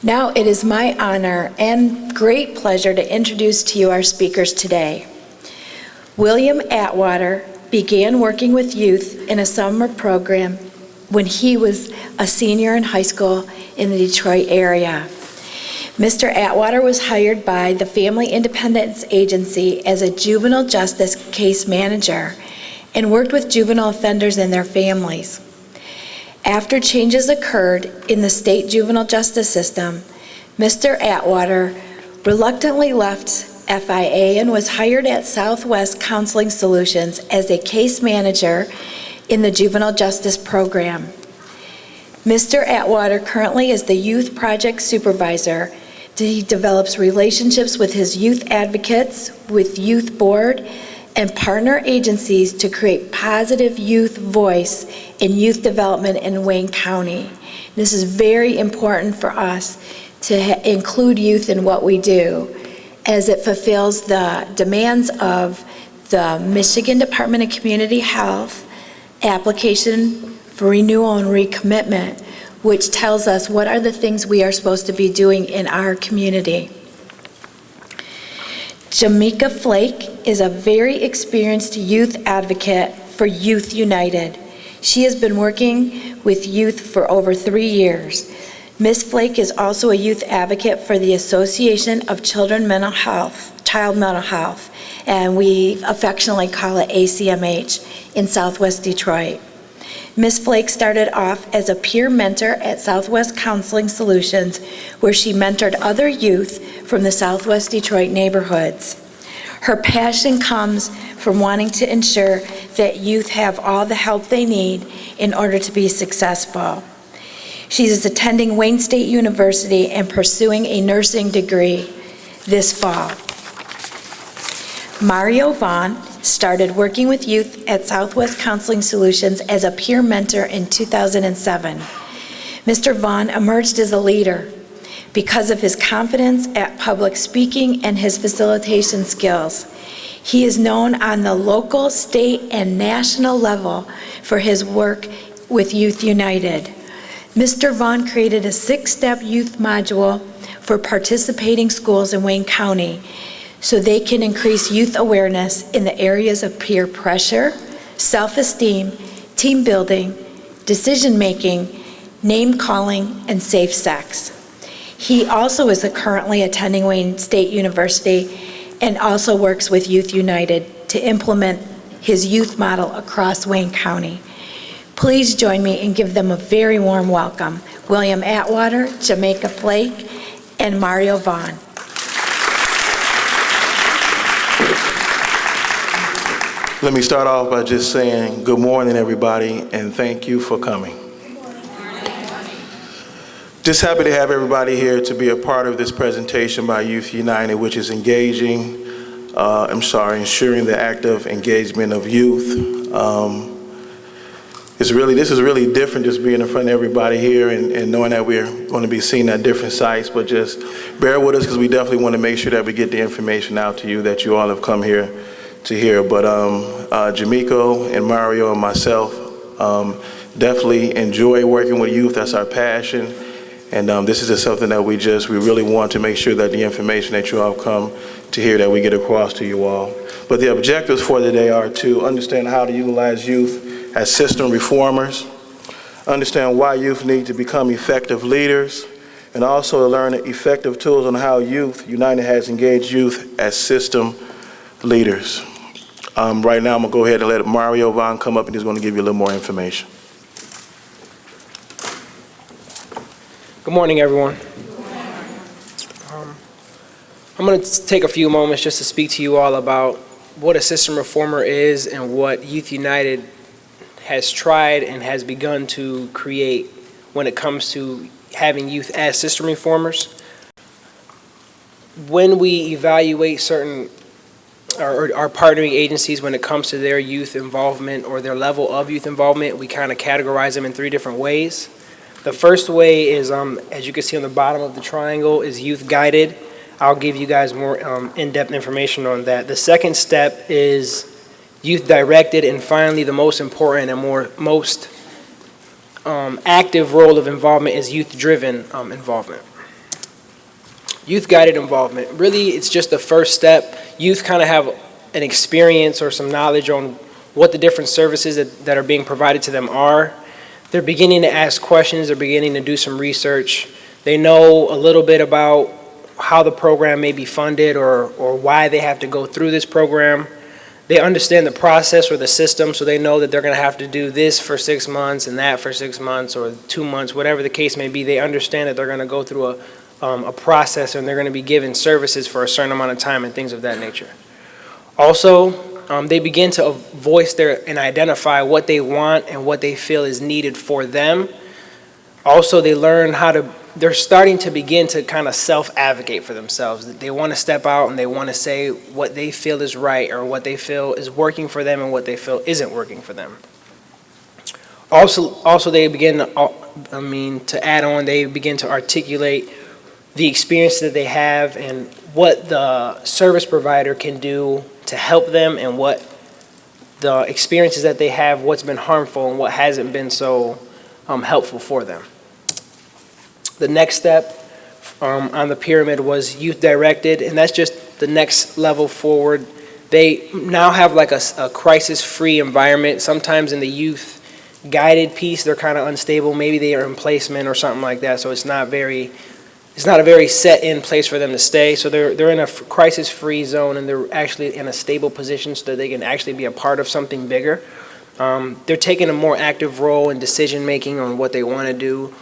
Now it is my honor and great pleasure to introduce to you our speakers today. William Atwater began working with youth in a summer program when he was a senior in high school in the Detroit area. Mr. Atwater was hired by the Family Independence Agency as a juvenile justice case manager and worked with juvenile offenders and their families. After changes occurred in the state juvenile justice system, Mr. Atwater reluctantly left FIA and was hired at Southwest Counseling Solutions as a case manager in the juvenile justice program. Mr. Atwater currently is the youth project supervisor. He develops relationships with his youth advocates, with youth board, and partner agencies to create positive youth voice in youth development in Wayne County. This is very important for us to include youth in what we do, as it fulfills the demands of the Michigan Department of Community Health application for renewal and recommitment, which tells us what are the things we are supposed to be doing in our community. Jamaica Flake is a very experienced youth advocate for Youth United. She has been working with youth for over 3 years. Ms. Flake is also a youth advocate for the Association of Child Mental Health, and we affectionately call it ACMH in Southwest Detroit. Ms. Flake started off as a peer mentor at Southwest Counseling Solutions, where she mentored other youth from the Southwest Detroit neighborhoods. Her passion comes from wanting to ensure that youth have all the help they need in order to be successful. She is attending Wayne State University and pursuing a nursing degree this fall. Mario Vaughn started working with youth at Southwest Counseling Solutions as a peer mentor in 2007. Mr. Vaughn emerged as a leader because of his confidence at public speaking and his facilitation skills. He is known on the local, state, and national level for his work with Youth United. Mr. Vaughn created a 6-step youth module for participating schools in Wayne County so they can increase youth awareness in the areas of peer pressure, self-esteem, team building, decision-making, name-calling, and safe sex. He also is currently attending Wayne State University and also works with Youth United to implement his youth model across Wayne County. Please join me and give them a very warm welcome. William Atwater, Jamaica Flake, and Mario Vaughn. Let me start off by just saying good morning, everybody, and thank you for coming. Just happy to have everybody here to be a part of this presentation by Youth United, which is ensuring the active engagement of youth. This is really different, just being in front of everybody here and knowing that we're going to be seen at different sites, but just bear with us because we definitely want to make sure that we get the information out to you that you all have come here to hear. But Jamiko and Mario and myself definitely enjoy working with youth. That's our passion. And this is just something that we really want to make sure that the information that you all come to hear that we get across to you all. But the objectives for today are to understand how to utilize youth as system reformers, understand why youth need to become effective leaders, and also to learn effective tools on how Youth United has engaged youth as system leaders. Right now I'm gonna go ahead and let Mario Vaughn come up and he's gonna give you a little more information. Good morning, everyone. I'm going to take a few moments just to speak to you all about what a system reformer is and what Youth United has tried and has begun to create when it comes to having youth as system reformers. When we evaluate certain our partnering agencies when it comes to their youth involvement or their level of youth involvement, we kind of categorize them in 3 different ways. The first way is, as you can see on the bottom of the triangle, is youth guided. I'll give you guys more in-depth information on that. The second step is youth directed, and finally the most important and most active role of involvement is youth driven involvement. Youth-guided involvement. Really, it's just the first step. Youth kind of have an experience or some knowledge on what the different services that are being provided to them are. They're beginning to ask questions. They're beginning to do some research. They know a little bit about how the program may be funded or why they have to go through this program. They understand the process or the system, so they know that they're going to have to do this for 6 months and that for 6 months or 2 months, whatever the case may be. They understand that they're going to go through a process, and they're going to be given services for a certain amount of time and things of that nature. Also, they begin to voice and identify what they want and what they feel is needed for them. Also, they're starting to begin to kind of self-advocate for themselves. They want to step out and they want to say what they feel is right or what they feel is working for them and what they feel isn't working for them. Also, they begin to add on, they begin to articulate the experience that they have and what the service provider can do to help them and what the experiences that they have, what's been harmful and what hasn't been so helpful for them. The next step on the pyramid was youth-directed, and that's just the next level forward. They now have like a crisis-free environment. Sometimes in the youth-guided piece, they're kind of unstable. Maybe they are in placement or something like that, so it's not a very set-in place for them to stay. So they're in a crisis-free zone, and they're actually in a stable position so that they can actually be a part of something bigger. They're taking a more active role in decision-making on what they want to do,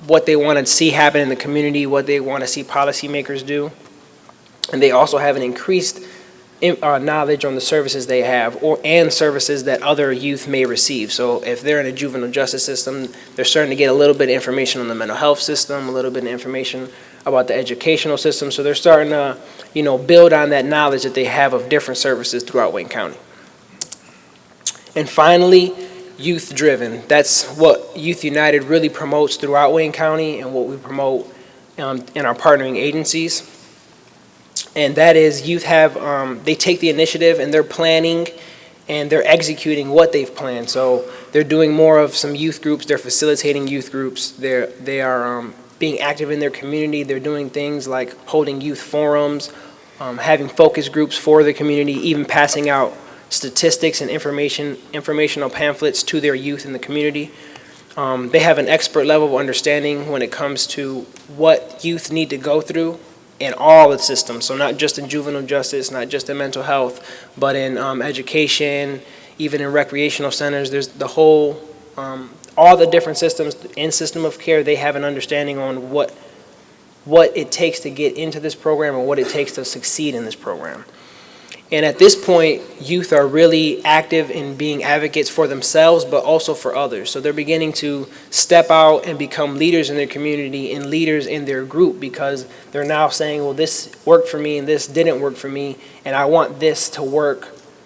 what they want to see happen in the community, what they want to see policymakers do. And they also have an increased knowledge on the services they have and services that other youth may receive. So if they're in a juvenile justice system, they're starting to get a little bit of information on the mental health system, a little bit of information about the educational system. So they're starting to, build on that knowledge that they have of different services throughout Wayne County. And finally, youth-driven. That's what Youth United really promotes throughout Wayne County and what we promote in our partnering agencies. And that is youth they take the initiative and they're planning and they're executing what they've planned. So they're doing more of some youth groups, they're facilitating youth groups, they are being active in their community, they're doing things like holding youth forums, having focus groups for the community, even passing out statistics and informational pamphlets to their youth in the community. They have an expert level of understanding when it comes to what youth need to go through in all the systems. So not just in juvenile justice, not just in mental health, but in education, even in recreational centers. There's the whole, all the different systems in system of care. They have an understanding on what it takes to get into this program and what it takes to succeed in this program. And at this point, youth are really active in being advocates for themselves, but also for others. So they're beginning to step out and become leaders in their community and leaders in their group because they're now saying, well, this worked for me and this didn't work for me, and I want this to work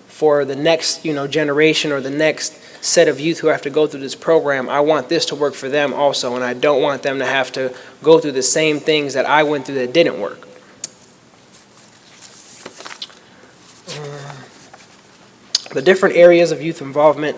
for the next, generation or the next set of youth who have to go through this program. I want this to work for them also, and I don't want them to have to go through the same things that I went through that didn't work. The different areas of youth involvement,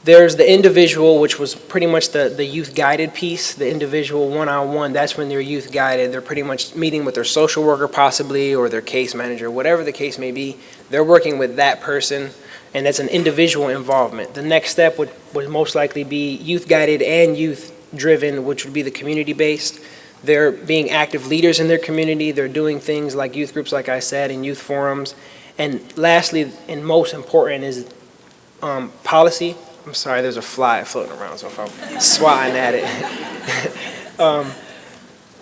there's the individual, which was pretty much the youth-guided piece, the individual one-on-one. That's when they're youth-guided. They're pretty much meeting with their social worker possibly or their case manager, whatever the case may be. They're working with that person, and that's an individual involvement. The next step would most likely be youth-guided and youth-driven, which would be the community-based. They're being active leaders in their community. They're doing things like youth groups, like I said, and youth forums. And lastly, and most important, is policy. I'm sorry, there's a fly floating around, so if I'm swatting at it.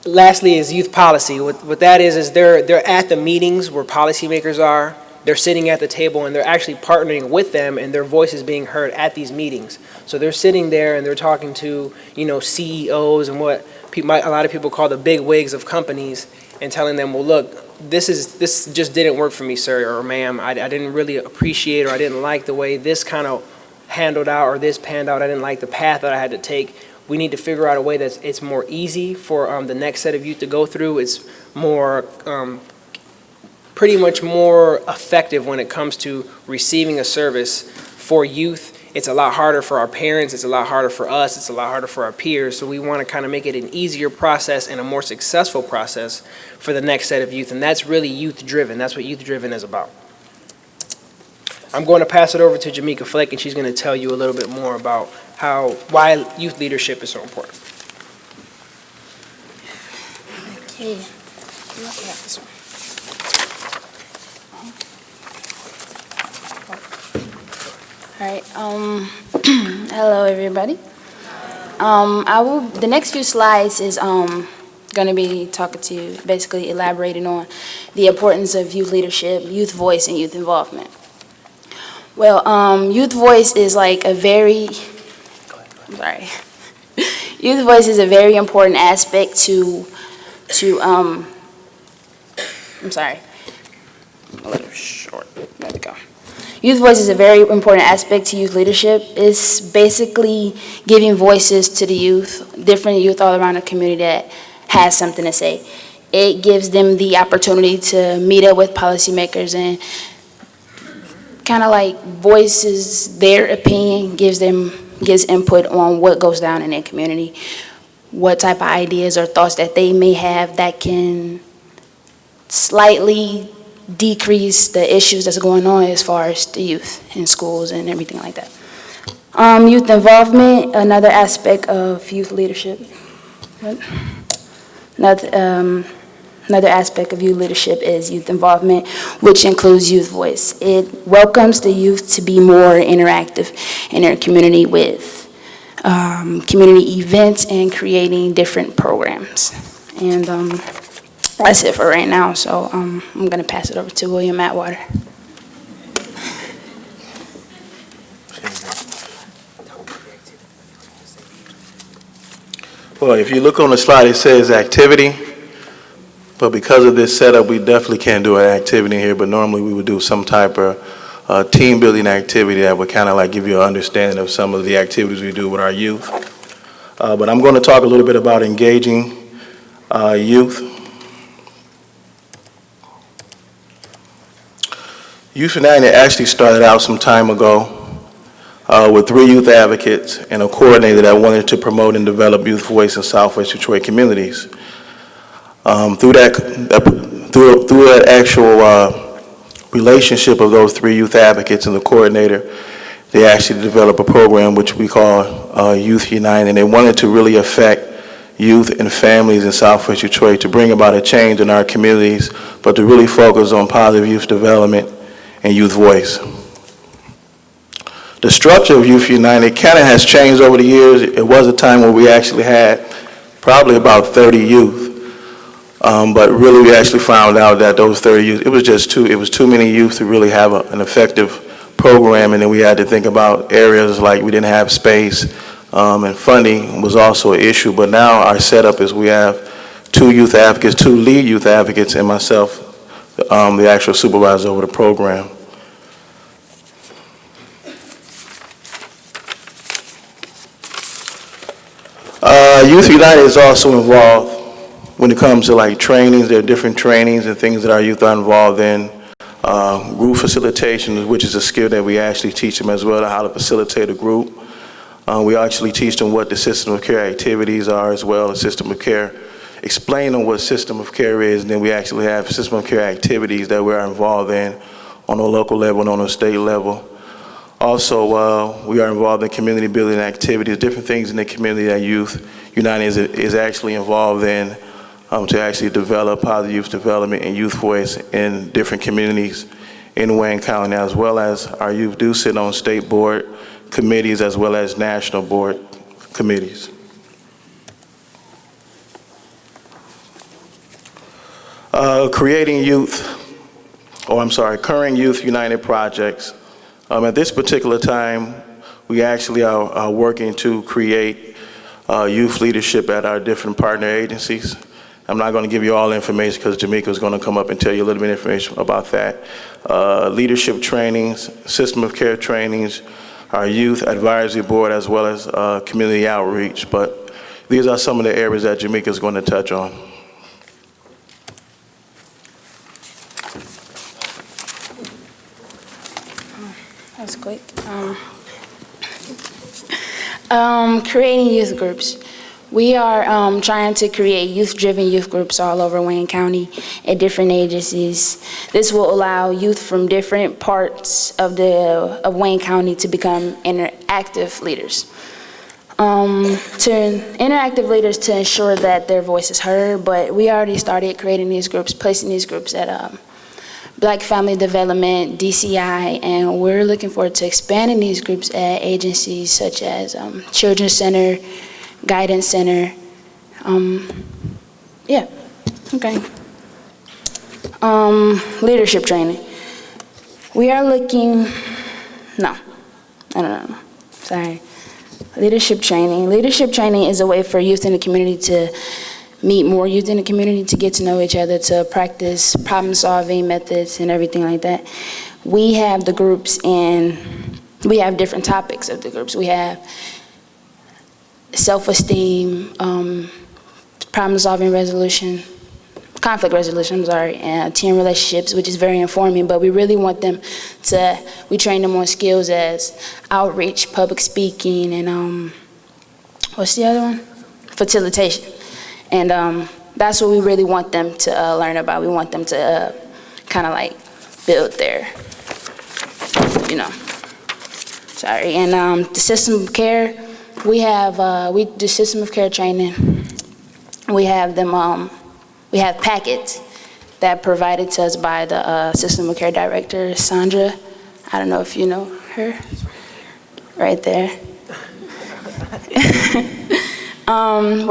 Lastly is youth policy. What that is they're at the meetings where policymakers are. They're sitting at the table and they're actually partnering with them, and their voice is being heard at these meetings. So they're sitting there and they're talking to, CEOs and what a lot of people call the big wigs of companies, and telling them, well, look, this just didn't work for me, sir or ma'am. I didn't really appreciate, or I didn't like the way this kind of handled out or this panned out. I didn't like the path that I had to take. We need to figure out a way that it's more easy for the next set of youth to go through. It's more, pretty much more effective when it comes to receiving a service for youth it's a lot harder for our parents, it's a lot harder for us, it's a lot harder for our peers. So we want to kind of make it an easier process and a more successful process for the next set of youth. And that's really youth-driven. That's what youth-driven is about. I'm going to pass it over to Jamaica Fleck, and she's going to tell you a little bit more about why youth leadership is so important. Okay. Look at this one. All right. Hello, everybody. The next few slides is going to be talking to you, basically elaborating on the importance of youth leadership, youth voice, and youth involvement. Well, youth voice is like a very, youth voice is a very important aspect to I'm sorry, a little short. There we go. Youth voice is a very important aspect to youth leadership. It's basically giving voices to the youth, different youth all around the community that has something to say. It gives them the opportunity to meet up with policymakers and kind of like voices their opinion, gives input on what goes down in their community, what type of ideas or thoughts that they may have that can slightly decrease the issues that's going on as far as the youth in schools and everything like that. Youth involvement, another aspect of youth leadership. Another aspect of youth leadership is youth involvement, which includes youth voice. It welcomes the youth to be more interactive in their community with community events and creating different programs. And that's it for right now, so I'm going to pass it over to William Atwater. Well, if you look on the slide, it says activity, but because of this setup, we definitely can't do an activity here, but normally we would do some type of team building activity that would kind of like give you an understanding of some of the activities we do with our youth. But I'm going to talk a little bit about engaging youth. Youth United actually started out some time ago with 3 youth advocates and a coordinator that wanted to promote and develop youth voice in Southwest Detroit communities. Through that actual relationship of those 3 youth advocates and the coordinator, they actually developed a program which we call Youth United, and they wanted to really affect youth and families in Southwest Detroit to bring about a change in our communities, but to really focus on positive youth development and youth voice. The structure of Youth United kind of has changed over the years. It was a time where we actually had probably about 30 youth, but really we actually found out that those 30 youth, it was too many youth to really have an effective program, and then we had to think about areas like we didn't have space, and funding was also an issue. But now our setup is we have 2 youth advocates, 2 lead youth advocates, and myself, the actual supervisor over the program. Youth United is also involved when it comes to like trainings. There are different trainings and things that our youth are involved in. Group facilitation, which is a skill that we actually teach them as well, how to facilitate a group. We actually teach them what the system of care activities are as well, the system of care. Explain them what system of care is, and then we actually have system of care activities that we're involved in on a local level and on a state level. Also, we are involved in community building activities, different things in the community that Youth United is actually involved in to actually develop positive youth development and youth voice in different communities in Wayne County, as well as our youth do sit on state board committees as well as national board committees. Current Youth United projects. At this particular time, we actually are working to create youth leadership at our different partner agencies. I'm not going to give you all the information because Jamaica is going to come up and tell you a little bit of information about that. Leadership trainings, system of care trainings, our youth advisory board, as well as community outreach. But these are some of the areas that Jamaica is going to touch on. That's quick. Creating youth groups. We are trying to create youth-driven youth groups all over Wayne County at different agencies. This will allow youth from different parts of Wayne County to become interactive leaders. Interactive leaders to ensure that their voice is heard, but we already started creating these groups, placing these groups at Black Family Development, DCI, and we're looking forward to expanding these groups at agencies such as Children's Center, Guidance Center. Yeah, okay. Leadership training. We are looking, no, sorry. Leadership training. Leadership training is a way for youth in the community to meet more youth in the community, to get to know each other, to practice problem-solving methods and everything like that. We have the groups and we have different topics of the groups. We have self-esteem, problem-solving resolution, conflict resolution, and teen relationships, which is very informing, but we really want them to, we train them on skills as outreach, public speaking, and what's the other one? Facilitation. And that's what we really want them to learn about. We want them to kind of like build their, and the system of care, we do system of care training. We have them, we have packets that provided to us by the system of care director, Sandra. I don't know if you know her. Right there.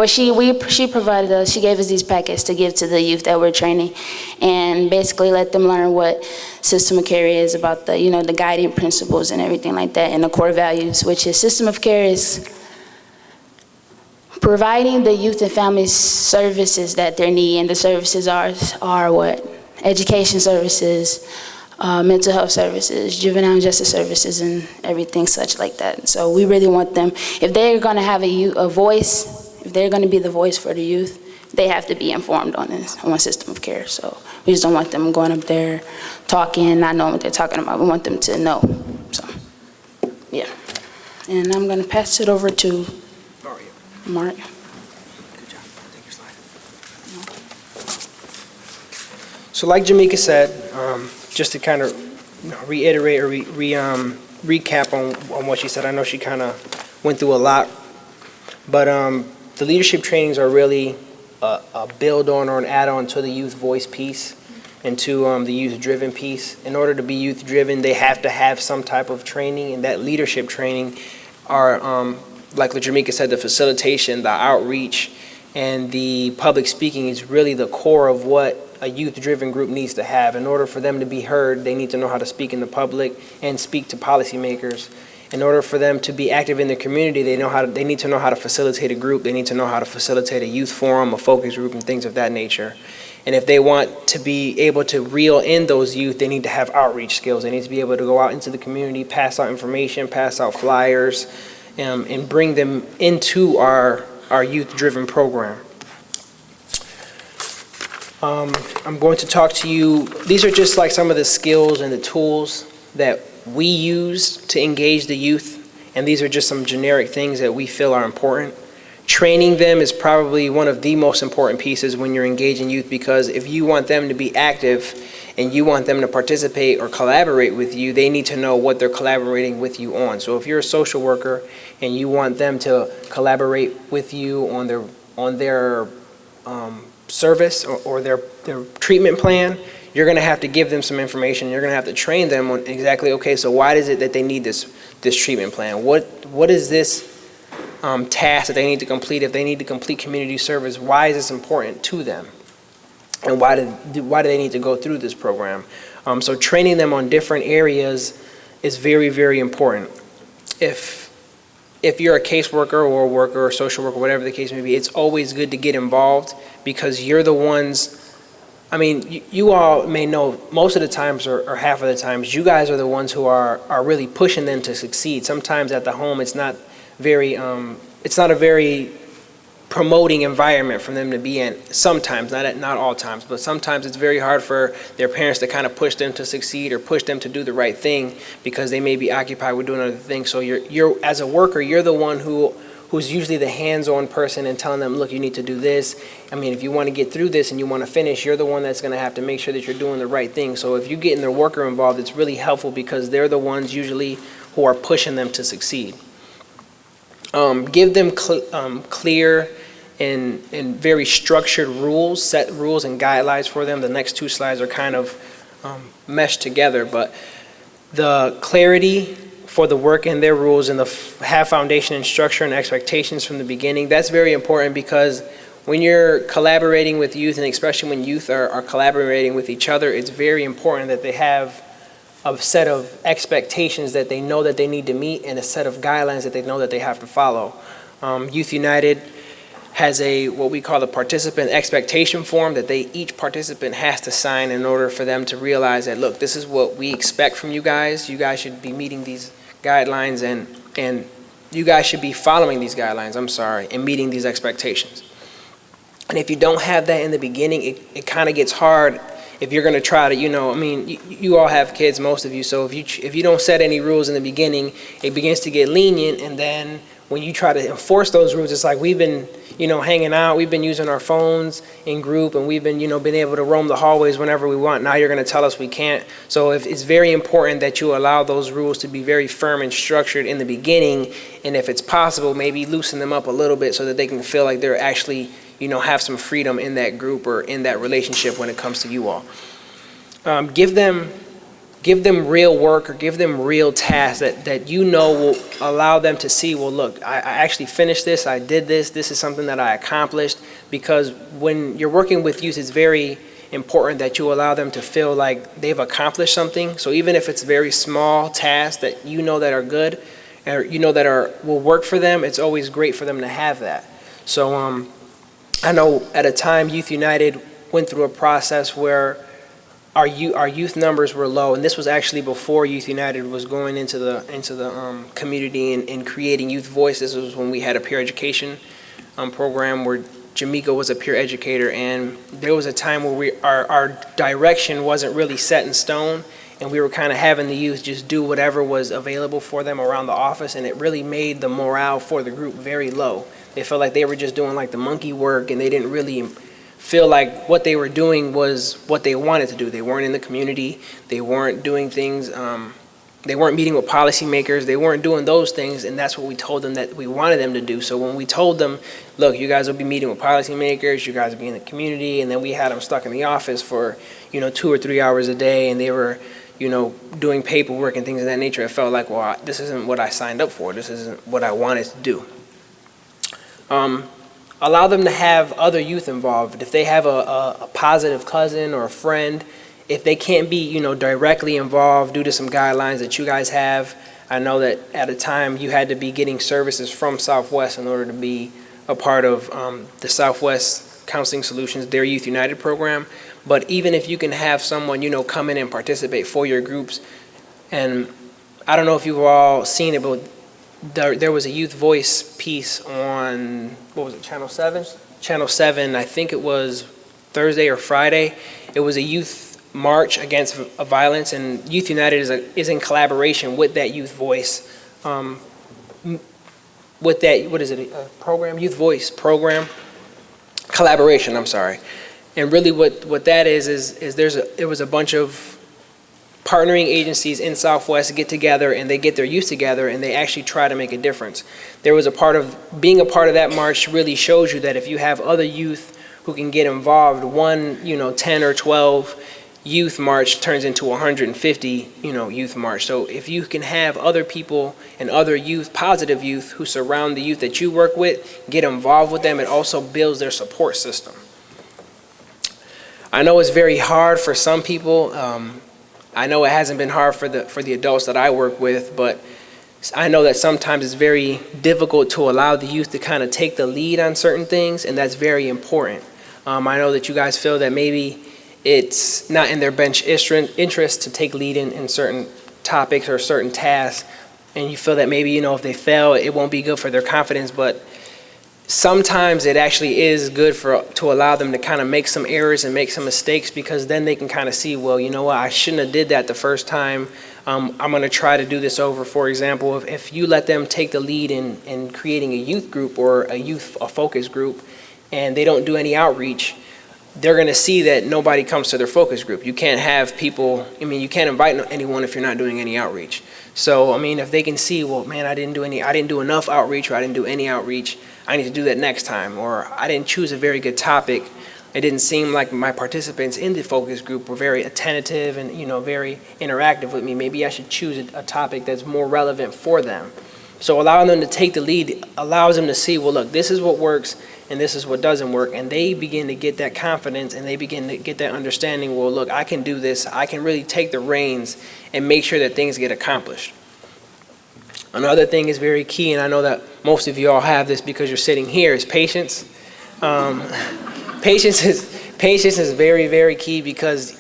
She provided us, she gave us these packets to give to the youth that we're training and basically let them learn what system of care is, about the, the guiding principles and everything like that, and the core values, which is system of care is providing the youth and families services that they need, and the services are what? Education services, mental health services, juvenile justice services, and everything such like that. So we really want them, if they're going to have a voice, if they're going to be the voice for the youth, they have to be informed on system of care. So we just don't want them going up there talking, not knowing what they're talking about. We want them to know. So, yeah. And I'm going to pass it over to Mark. Good job. Take your slide. So like Jamaica said, just to kind of reiterate or recap on what she said, I know she kind of went through a lot, but the leadership trainings are really a build on or an add-on to the youth voice piece and to the youth-driven piece. In order to be youth-driven, they have to have some type of training, and that leadership training are, like Jamaica said, the facilitation, the outreach, and the public speaking is really the core of what a youth-driven group needs to have. In order for them to be heard, they need to know how to speak in the public and speak to policymakers. In order for them to be active in the community, they need to know how to facilitate a group. They need to know how to facilitate a youth forum, a focus group, and things of that nature. And if they want to be able to reel in those youth, they need to have outreach skills. They need to be able to go out into the community, pass out information, pass out flyers, and bring them into our youth-driven program. I'm going to talk to you, these are just like some of the skills and the tools that we use to engage the youth, and these are just some generic things that we feel are important. Training them is probably one of the most important pieces when you're engaging youth, because if you want them to be active and you want them to participate or collaborate with you, they need to know what they're collaborating with you on. So if you're a social worker and you want them to collaborate with you on their service or their treatment plan, you're going to have to give them some information. You're going to have to train them on exactly, okay, so why is it that they need this treatment plan? What is this task that they need to complete? If they need to complete community service, why is this important to them? And why do they need to go through this program? So training them on different areas is very, very important. If you're a caseworker or a worker or social worker, whatever the case may be, it's always good to get involved, because you're the ones, I mean, you all may know most of the times or half of the times, you guys are the ones who are really pushing them to succeed. Sometimes at the home, it's not a very promoting environment for them to be in. Sometimes, not all times, but sometimes it's very hard for their parents to kind of push them to succeed or push them to do the right thing because they may be occupied with doing other things. So you're as a worker, you're the one who's usually the hands-on person and telling them, look, you need to do this. I mean, if you want to get through this and you want to finish, you're the one that's going to have to make sure that you're doing the right thing. So if you get the worker involved, it's really helpful because they're the ones usually who are pushing them to succeed. Give them clear and very structured rules, set rules and guidelines for them. The next two slides are kind of meshed together, but the clarity for the work and their rules and have foundation and structure and expectations from the beginning, that's very important because when you're collaborating with youth, and especially when youth are collaborating with each other, it's very important that they have a set of expectations that they know that they need to meet and a set of guidelines that they know that they have to follow. Youth United has what we call a participant expectation form that each participant has to sign in order for them to realize that, look, this is what we expect from you guys. You guys should be meeting these guidelines and you guys should be following these guidelines, and meeting these expectations. And if you don't have that in the beginning, it kind of gets hard if you're going to try to, you all have kids, most of you, so if you don't set any rules in the beginning, it begins to get lenient, and then when you try to enforce those rules, it's like we've been, hanging out, we've been using our phones in group, and we've been, been able to roam the hallways whenever we want. Now you're going to tell us we can't. So it's very important that you allow those rules to be very firm and structured in the beginning, and if it's possible, maybe loosen them up a little bit so that they can feel like they're actually, have some freedom in that group or in that relationship when it comes to you all. Give them real work or give them real tasks that will allow them to see, well, look, I actually finished this, I did this is something that I accomplished. Because when you're working with youth, it's very important that you allow them to feel like they've accomplished something. So even if it's very small tasks that that are good, or will work for them, it's always great for them to have that. So I know at a time Youth United went through a process where our youth numbers were low, and this was actually before Youth United was going into the community and creating Youth Voice. This was when we had a peer education program where Jamaica was a peer educator, and there was a time where our direction wasn't really set in stone, and we were kind of having the youth just do whatever was available for them around the office, and it really made the morale for the group very low. They felt like they were just doing like the monkey work, and they didn't really feel like what they were doing was what they wanted to do. They weren't in the community. They weren't doing things. They weren't meeting with policymakers. They weren't doing those things, and that's what we told them that we wanted them to do. So when we told them, look, you guys will be meeting with policymakers, you guys will be in the community, and then we had them stuck in the office for 2 or 3 hours a day, and they were doing paperwork and things of that nature, it felt like, well, this isn't what I signed up for. This isn't what I wanted to do. Allow them to have other youth involved. If they have a positive cousin or a friend, if they can't be, directly involved due to some guidelines that you guys have, I know that at a time you had to be getting services from Southwest in order to be a part of the Southwest Counseling Solutions, their Youth United program. But even if you can have someone, come in and participate for your groups, and I don't know if you've all seen it, but there was a Youth Voice piece on, what was it, Channel 7? Channel 7, I think it was Thursday or Friday. It was a youth march against violence, and Youth United is in collaboration with that Youth Voice, with that, what is it, a program? Youth Voice program? Collaboration, I'm sorry. And really what that is it was a bunch of partnering agencies in Southwest get together, and they get their youth together, and they actually try to make a difference. There was being a part of that march really shows you that if you have other youth who can get involved, 10 or 12 youth march turns into 150, youth march. So if you can have other people and other youth, positive youth, who surround the youth that you work with, get involved with them, it also builds their support system. I know it's very hard for some people. I know it hasn't been hard for the adults that I work with, but I know that sometimes it's very difficult to allow the youth to kind of take the lead on certain things, and that's very important. I know that you guys feel that maybe it's not in their best interest to take lead in certain topics or certain tasks, and you feel that maybe, if they fail, it won't be good for their confidence, but sometimes it actually is good to allow them to kind of make some errors and make some mistakes, because then they can kind of see, well, you know what, I shouldn't have did that the first time. I'm going to try to do this over. For example, if you let them take the lead in creating a youth group or a focus group, and they don't do any outreach, they're going to see that nobody comes to their focus group. You can't have people, you can't invite anyone if you're not doing any outreach. So, if they can see, well, man, I didn't do enough outreach, or I didn't do any outreach, I need to do that next time, or I didn't choose a very good topic. It didn't seem like my participants in the focus group were very attentive and, very interactive with me. Maybe I should choose a topic that's more relevant for them. So allowing them to take the lead allows them to see, well, look, this is what works and this is what doesn't work. And they begin to get that confidence, and they begin to get that understanding, well, look, I can do this. I can really take the reins and make sure that things get accomplished. Another thing is very key, and I know that most of you all have this because you're sitting here, is patience. Patience is very, very key, because,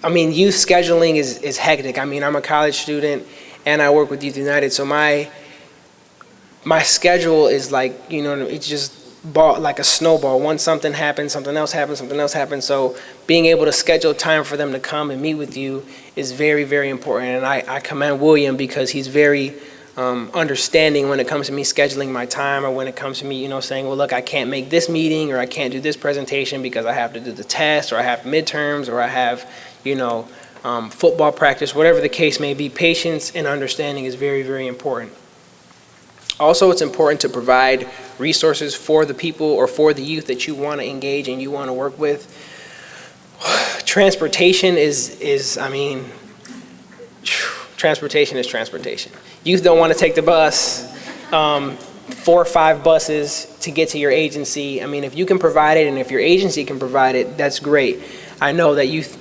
youth scheduling is hectic. I'm a college student and I work with Youth United, so my schedule is like, it's just like a snowball. Once something happens, something else happens, something else happens. So being able to schedule time for them to come and meet with you is very, very important. And I commend William, because he's very understanding when it comes to me scheduling my time, or when it comes to me, saying, well, look, I can't make this meeting, or I can't do this presentation because I have to do the test, or I have midterms, or I have, football practice, whatever the case may be. Patience and understanding is very, very important. Also, it's important to provide resources for the people or for the youth that you want to engage and you want to work with. Transportation transportation is transportation. Youth don't want to take the bus, 4 or 5 buses to get to your agency. If you can provide it, and if your agency can provide it, that's great. I know that Youth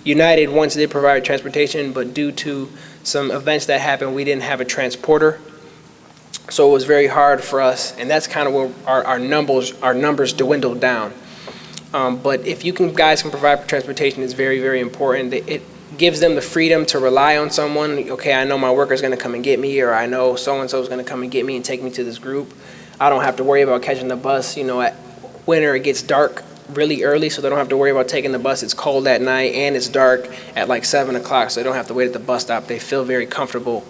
United once did provide transportation, but due to some events that happened, we didn't have a transporter. So it was very hard for us, and that's kind of where our numbers dwindled down. But if you guys can provide transportation, it's very, very important. It gives them the freedom to rely on someone. Okay, I know my worker's going to come and get me, or I know so-and-so is going to come and get me and take me to this group. I don't have to worry about catching the bus. At winter, it gets dark really early, so they don't have to worry about taking the bus. It's cold at night, and it's dark at like 7 o'clock, so they don't have to wait at the bus stop. They feel very comfortable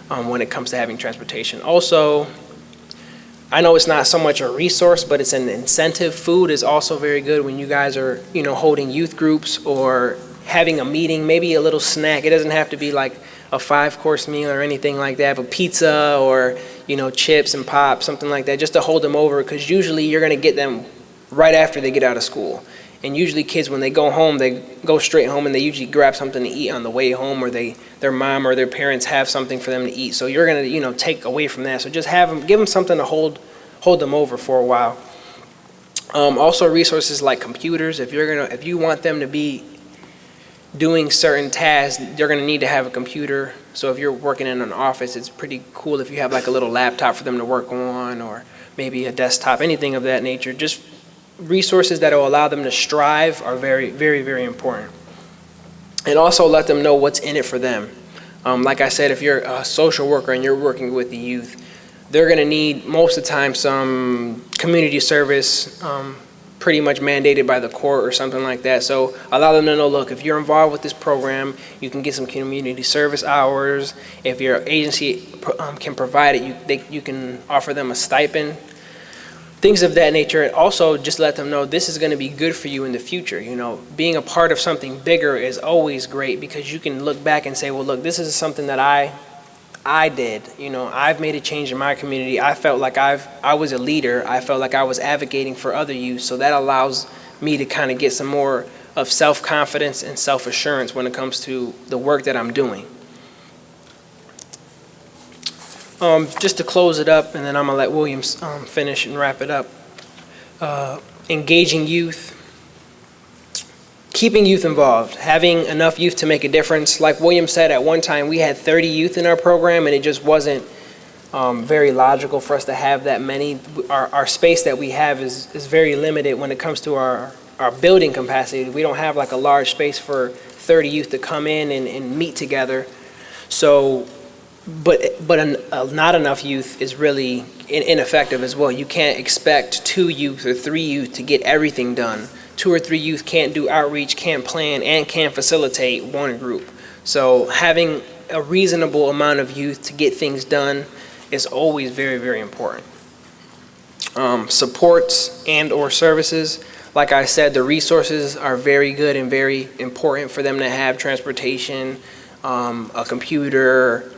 when it comes to having transportation. Also, I know it's not so much a resource, but it's an incentive. Food is also very good when you guys are, holding youth groups or having a meeting, maybe a little snack. It doesn't have to be like a 5-course meal or anything like that, but pizza or, chips and pop, something like that, just to hold them over, because usually you're going to get them right after they get out of school. And usually kids, when they go home, they go straight home and they usually grab something to eat on the way home, or their mom or their parents have something for them to eat. So you're going to, take away from that. So just give them something to hold them over for a while. Also, resources like computers. If you want them to be doing certain tasks, they're going to need to have a computer. So if you're working in an office, it's pretty cool if you have like a little laptop for them to work on, or maybe a desktop, anything of that nature. Just resources that will allow them to strive are very, very, very important. And also let them know what's in it for them. Like I said, if you're a social worker and you're working with the youth, they're going to need, most of the time, some community service, pretty much mandated by the court or something like that. So allow them to know, look, if you're involved with this program, you can get some community service hours. If your agency can provide it, you can offer them a stipend. Things of that nature. And also just let them know this is going to be good for you in the future. Being a part of something bigger is always great, because you can look back and say, well, look, this is something that I did. I've made a change in my community. I felt like I was a leader. I felt like I was advocating for other youth. So that allows me to kind of get some more of self-confidence and self-assurance when it comes to the work that I'm doing. Just to close it up, and then I'm going to let William finish and wrap it up. Engaging youth, keeping youth involved, having enough youth to make a difference. Like William said, at one time we had 30 youth in our program, and it just wasn't very logical for us to have that many. Our space that we have is very limited when it comes to our building capacity. We don't have like a large space for 30 youth to come in and meet together. So not enough youth is really ineffective as well. You can't expect 2 youth or 3 youth to get everything done. 2 or 3 youth can't do outreach, can't plan, and can't facilitate one group. So having a reasonable amount of youth to get things done is always very, very important. Supports and or services. Like I said, the resources are very good and very important for them to have: transportation, a computer.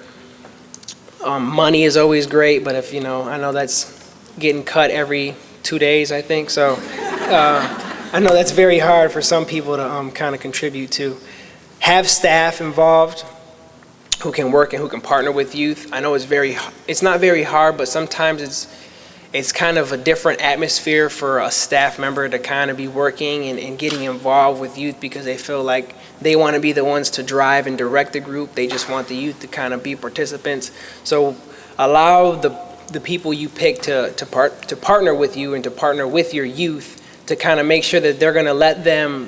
Money is always great, but if, I know that's getting cut every 2 days, I think. So I know that's very hard for some people to kind of contribute to. Have staff involved who can work and who can partner with youth. I know it's not very hard, but sometimes it's kind of a different atmosphere for a staff member to kind of be working and getting involved with youth because they feel like they want to be the ones to drive and direct the group. They just want the youth to kind of be participants. So allow the people you pick to partner with you and to partner with your youth to kind of make sure that they're going to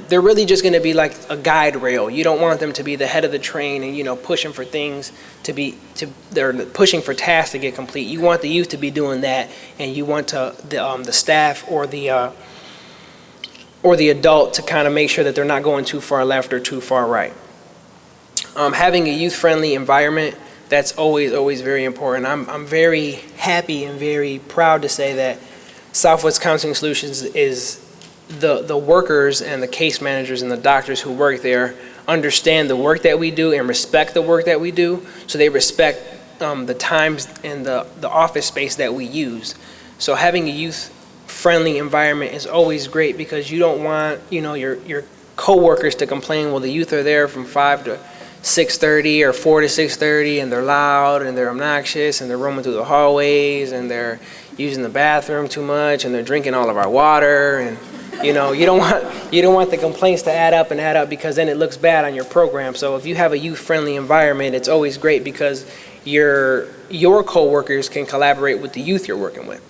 they're really just going to be like a guide rail. You don't want them to be the head of the train and, pushing for things they're pushing for tasks to get complete. You want the youth to be doing that, and you want the staff or the adult to kind of make sure that they're not going too far left or too far right. Having a youth-friendly environment, that's always very important. I'm very happy and very proud to say that Southwest Counseling Solutions is the workers and the case managers and the doctors who work there understand the work that we do and respect the work that we do, so they respect the times and the office space that we use. So having a youth-friendly environment is always great because you don't want your co-workers to complain, well, the youth are there from 5 to 6:30 or 4 to 6:30 and they're loud and they're obnoxious and they're roaming through the hallways and they're using the bathroom too much and they're drinking all of our water, and you don't want the complaints to add up because then it looks bad on your program. So if you have a youth-friendly environment, it's always great because your co-workers can collaborate with the youth you're working with.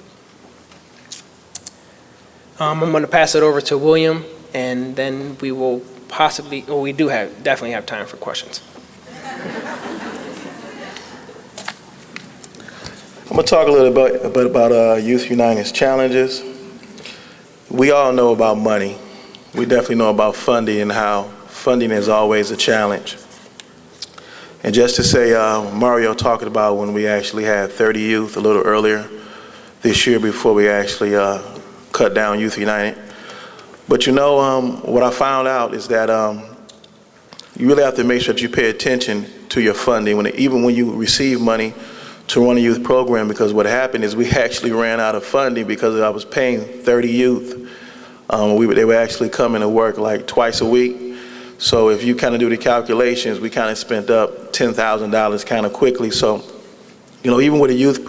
I'm going to pass it over to William, and then we will definitely have time for questions. I'm going to talk a little bit about Youth United's challenges. We all know about money. We definitely know about funding and how funding is always a challenge. And just to say, Mario talked about when we actually had 30 youth a little earlier this year before we actually cut down Youth United. But what I found out is that you really have to make sure that you pay attention to your funding, even when you receive money to run a youth program, because what happened is we actually ran out of funding because I was paying 30 youth. They were actually coming to work like twice a week. So if you kind of do the calculations, we kind of spent up $10,000 kind of quickly. So, even with a youth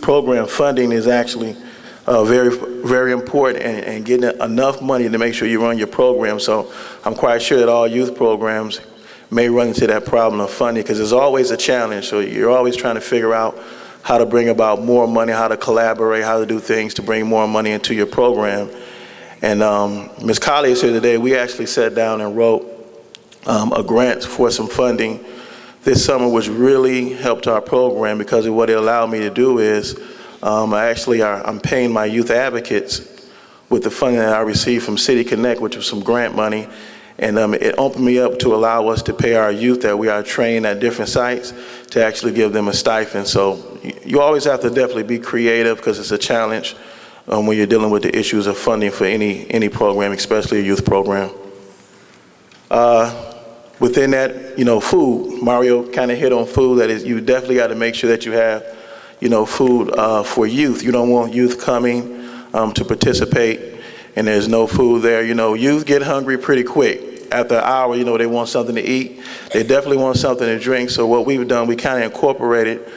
program, funding is actually very, very important, and getting enough money to make sure you run your program. So I'm quite sure that all youth programs may run into that problem of funding because there's always a challenge. So you're always trying to figure out how to bring about more money, how to collaborate, how to do things to bring more money into your program. And Ms. Colley is here today. We actually sat down and wrote a grant for some funding this summer, which really helped our program because what it allowed me to do is I'm paying my youth advocates with the funding that I received from City Connect, which was some grant money. And it opened me up to allow us to pay our youth that we are trained at different sites to actually give them a stipend. So you always have to definitely be creative because it's a challenge when you're dealing with the issues of funding for any program, especially a youth program. Within that, food. Mario kind of hit on food. That is, you definitely got to make sure that you have, food for youth. You don't want youth coming to participate and there's no food there. Youth get hungry pretty quick. After an hour, they want something to eat. They definitely want something to drink. So what we've done, we kind of incorporated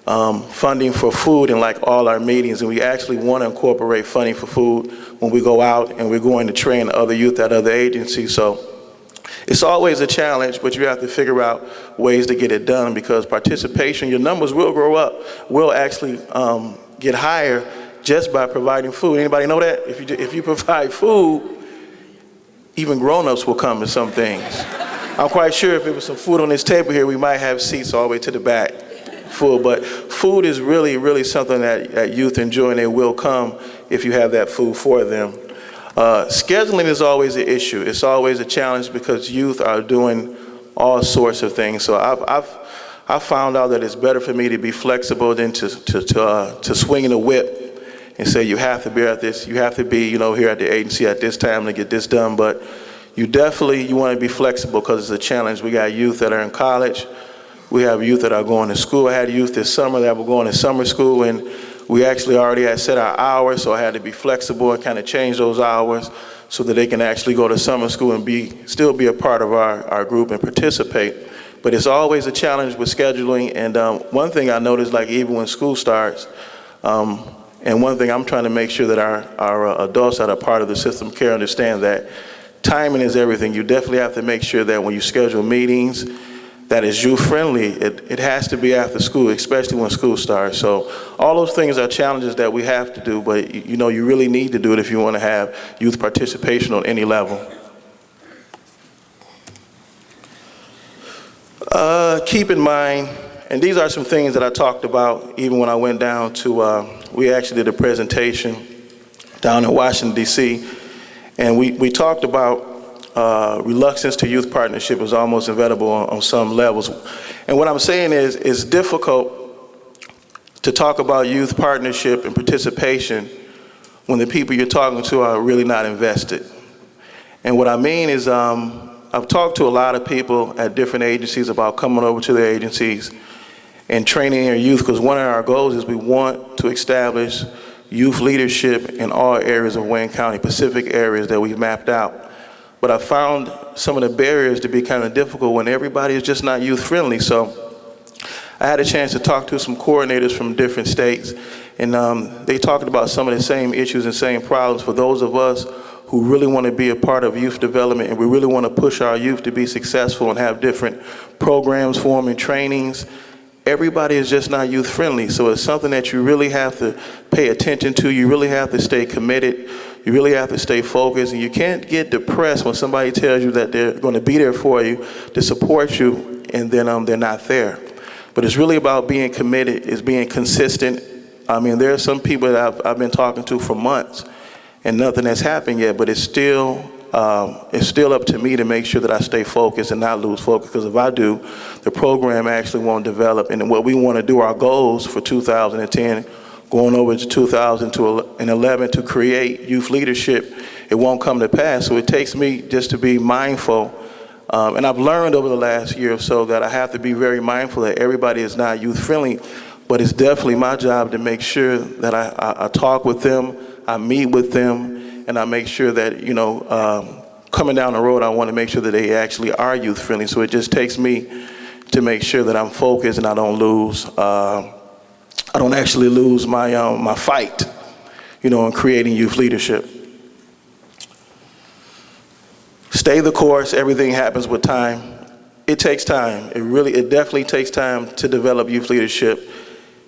funding for food in like all our meetings, and we actually want to incorporate funding for food when we go out and we're going to train other youth at other agencies. So it's always a challenge, but you have to figure out ways to get it done because participation, your numbers will grow up, will actually get higher just by providing food. Anybody know that? If you provide food, even grown-ups will come to some things. I'm quite sure if there was some food on this table here, we might have seats all the way to the back full. But food is really, really something that youth enjoy, and they will come if you have that food for them. Scheduling is always an issue. It's always a challenge because youth are doing all sorts of things. So I've found out that it's better for me to be flexible than to swing the whip and say you have to be at this, you have to be, here at the agency at this time to get this done. But you want to be flexible because it's a challenge. We got youth that are in college. We have youth that are going to school. I had youth this summer that were going to summer school, and we actually already had set our hours, so I had to be flexible and kind of change those hours so that they can actually go to summer school and still be a part of our group and participate. But it's always a challenge with scheduling, and one thing I noticed, like even when school starts, and one thing I'm trying to make sure that our adults that are part of the system care understand that timing is everything. You definitely have to make sure that when you schedule meetings, that is youth-friendly. It has to be after school, especially when school starts. So all those things are challenges that we have to do, but you really need to do it if you want to have youth participation on any level. Keep in mind, and these are some things that I talked about even when I went down to, we actually did a presentation down in Washington, D.C., and we talked about reluctance to youth partnership is almost inevitable on some levels. And what I'm saying is it's difficult to talk about youth partnership and participation when the people you're talking to are really not invested. And what I mean is I've talked to a lot of people at different agencies about coming over to their agencies and training their youth, because one of our goals is we want to establish youth leadership in all areas of Wayne County, Pacific areas that we've mapped out. But I found some of the barriers to be kind of difficult when everybody is just not youth friendly. So I had a chance to talk to some coordinators from different states, and they talked about some of the same issues and same problems for those of us who really want to be a part of youth development, and we really want to push our youth to be successful and have different programs for them and trainings. Everybody is just not youth friendly, so it's something that you really have to pay attention to. You really have to stay committed. You really have to stay focused, and you can't get depressed when somebody tells you that they're going to be there for you to support you, and then they're not there. But it's really about being committed, it's being consistent. I mean, there are some people that I've been talking to for months, and nothing has happened yet, but it's still up to me to make sure that I stay focused and not lose focus, because if I do, the program actually won't develop. And what we want to do, our goals for 2010, going over to 2011 to create youth leadership, it won't come to pass. So it takes me just to be mindful. And I've learned over the last year or so that I have to be very mindful that everybody is not youth friendly, but it's definitely my job to make sure that I talk with them, I meet with them, and I make sure that, coming down the road, I want to make sure that they actually are youth friendly. So it just takes me to make sure that I'm focused and I don't lose, I don't actually lose my fight, in creating youth leadership. Stay the course. Everything happens with time. It takes time. It definitely takes time to develop youth leadership.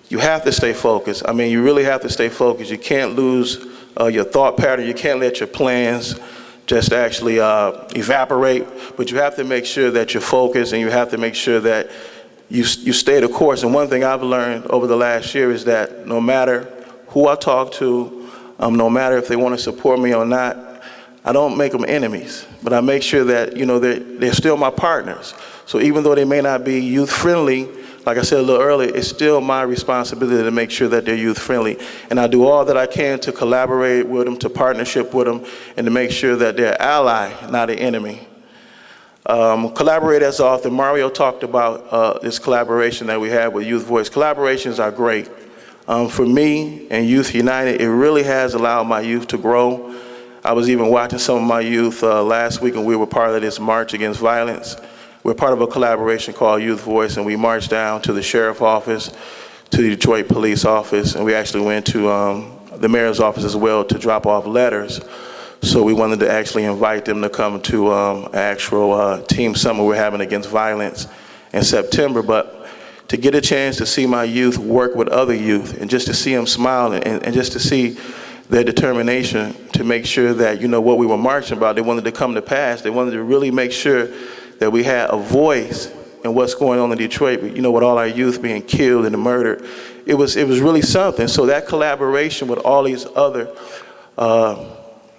You have to stay focused. I mean, you really have to stay focused. You can't lose your thought pattern. You can't let your plans just actually evaporate. But you have to make sure that you're focused, and you have to make sure that you stay the course. And one thing I've learned over the last year is that no matter who I talk to, no matter if they want to support me or not, I don't make them enemies, but I make sure that, they're still my partners. So even though they may not be youth friendly, like I said a little earlier, it's still my responsibility to make sure that they're youth friendly. And I do all that I can to collaborate with them, to partnership with them, and to make sure that they're an ally, not an enemy. Collaborate as often. Mario talked about this collaboration that we have with Youth Voice. Collaborations are great. For me and Youth United, it really has allowed my youth to grow. I was even watching some of my youth last week, and we were part of this march against violence. We're part of a collaboration called Youth Voice, and we marched down to the sheriff's office, to the Detroit police office, and we actually went to the mayor's office as well to drop off letters. So we wanted to actually invite them to come to an actual team summit we're having against violence in September. But to get a chance to see my youth work with other youth, and just to see them smile, and just to see their determination to make sure that, what we were marching about, they wanted to come to pass. They wanted to really make sure that we had a voice and what's going on in Detroit, you know, with all our youth being killed and murdered, it was really something. So that collaboration with all these other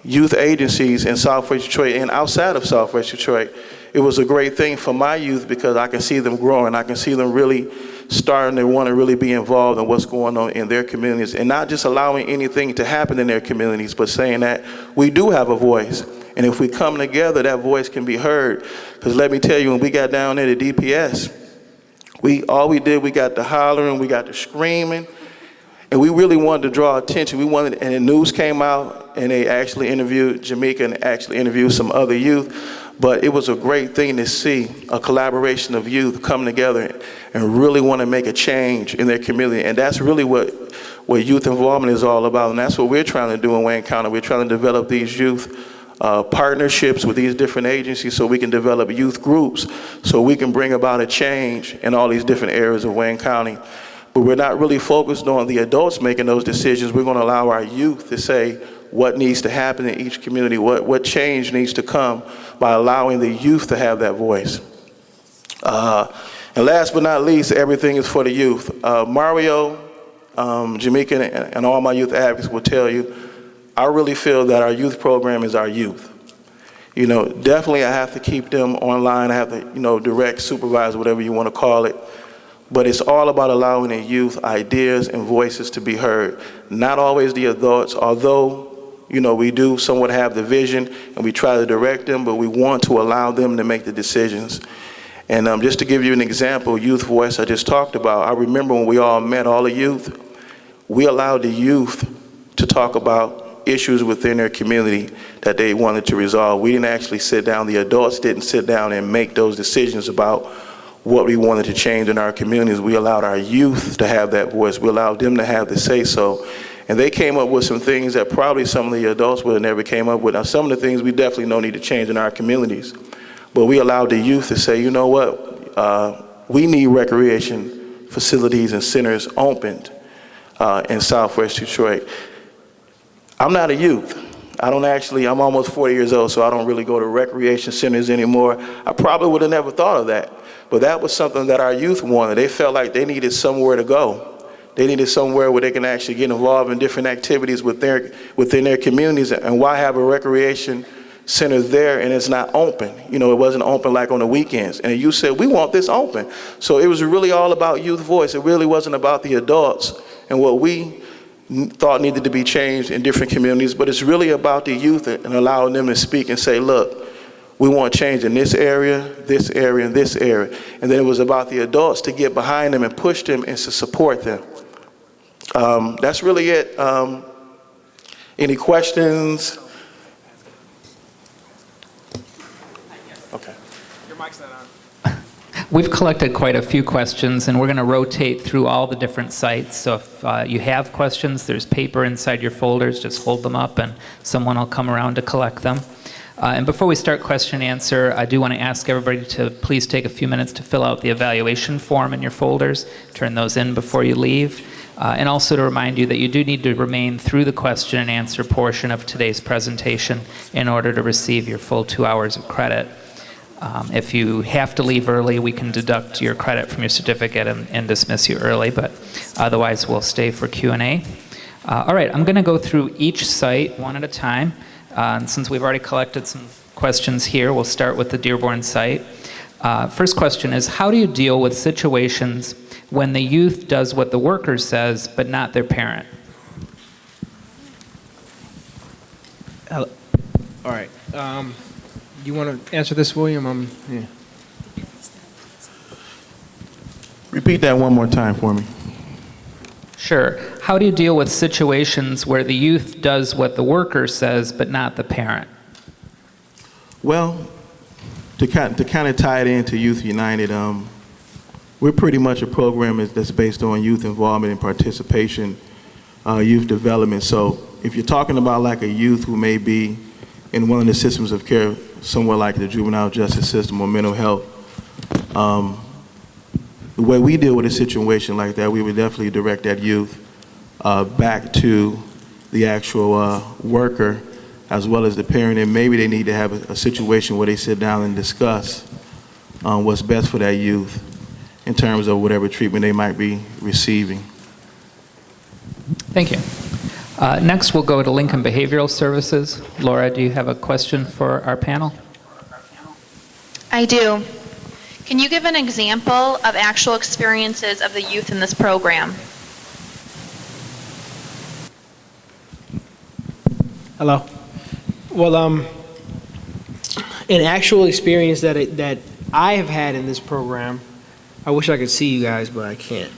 youth agencies in Southwest Detroit and outside of Southwest Detroit, it was a great thing for my youth because I can see them growing. I can see them really starting to want to really be involved in what's going on in their communities and not just allowing anything to happen in their communities, but saying that we do have a voice. And if we come together, that voice can be heard. Because let me tell you, when we got down there to DPS, we got the hollering, we got the screaming, and we really wanted to draw attention. And the news came out, and they actually interviewed Jamaica and actually interviewed some other youth. But it was a great thing to see a collaboration of youth come together and really want to make a change in their community. And that's really what youth involvement is all about. And that's what we're trying to do in Wayne County. We're trying to develop these youth partnerships with these different agencies so we can develop youth groups so we can bring about a change in all these different areas of Wayne County. But we're not really focused on the adults making those decisions. We're going to allow our youth to say what needs to happen in each community, what change needs to come by allowing the youth to have that voice. And last but not least, everything is for the youth. Mario, Jamaica, and all my youth advocates will tell you, I really feel that our youth program is our youth. You know, definitely I have to keep them online. I have to, you know, direct, supervise, whatever you want to call it. But it's all about allowing the youth ideas and voices to be heard. Not always the adults, although, you know, we do somewhat have the vision and we try to direct them, but we want to allow them to make the decisions. And just to give you an example, youth voice I just talked about, I remember when we all met, all the youth, we allowed the youth to talk about issues within their community that they wanted to resolve. We didn't actually sit down, the adults didn't sit down and make those decisions about what we wanted to change in our communities. We allowed our youth to have that voice. We allowed them to have the say-so. And they came up with some things that probably some of the adults would have never came up with. Now, some of the things we definitely know need to change in our communities. But we allowed the youth to say, you know what, we need recreation facilities and centers opened in Southwest Detroit. I'm not a youth. I'm almost 40 years old, so I don't really go to recreation centers anymore. I probably would have never thought of that. But that was something that our youth wanted. They felt like they needed somewhere to go. They needed somewhere where they can actually get involved in different activities within their communities. And why have a recreation center there and it's not open? You know, it wasn't open like on the weekends. And you said, we want this open. So it was really all about youth voice. It really wasn't about the adults and what we thought needed to be changed in different communities, but it's really about the youth and allowing them to speak and say, look, we want change in this area, this area, and this area. And then it was about the adults to get behind them and push them and to support them. That's really it. Any questions? Okay. Your mic's not on. We've collected quite a few questions, and we're going to rotate through all the different sites. So if you have questions, there's paper inside your folders. Just hold them up, and someone will come around to collect them. And before we start question and answer, I do want to ask everybody to please take a few minutes to fill out the evaluation form in your folders. Turn those in before you leave. And also to remind you that you do need to remain through the question and answer portion of today's presentation in order to receive your full 2 hours of credit. If you have to leave early, we can deduct your credit from your certificate and dismiss you early, but otherwise we'll stay for Q&A. All right, I'm going to go through each site one at a time. And since we've already collected some questions here, we'll start with the Dearborn site. First question is, how do you deal with situations when the youth does what the worker says, but not their parent? All right. You want to answer this, William? Yeah. Repeat that one more time for me. Sure. How do you deal with situations where the youth does what the worker says, but not the parent? Well, to kind of tie it into Youth United, we're pretty much a program that's based on youth involvement and participation, youth development. So if you're talking about like a youth who may be in one of the systems of care, somewhere like the juvenile justice system or mental health, the way we deal with a situation like that, we would definitely direct that youth back to the actual worker as well as the parent, and maybe they need to have a situation where they sit down and discuss what's best for that youth in terms of whatever treatment they might be receiving. Thank you. Next, we'll go to Lincoln Behavioral Services. Laura, do you have a question for our panel? I do. Can you give an example of actual experiences of the youth in this program? Hello. Well, an actual experience that I have had in this program, I wish I could see you guys, but I can't.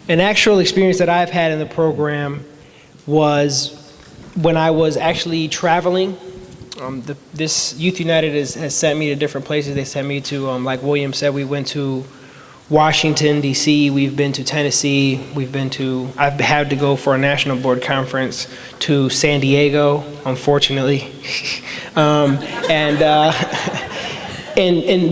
An actual experience that I've had in the program was when I was actually traveling. This Youth United has sent me to different places. They sent me to, like William said, we went to Washington, D.C., we've been to Tennessee, I've had to go for a national board conference to San Diego, unfortunately. And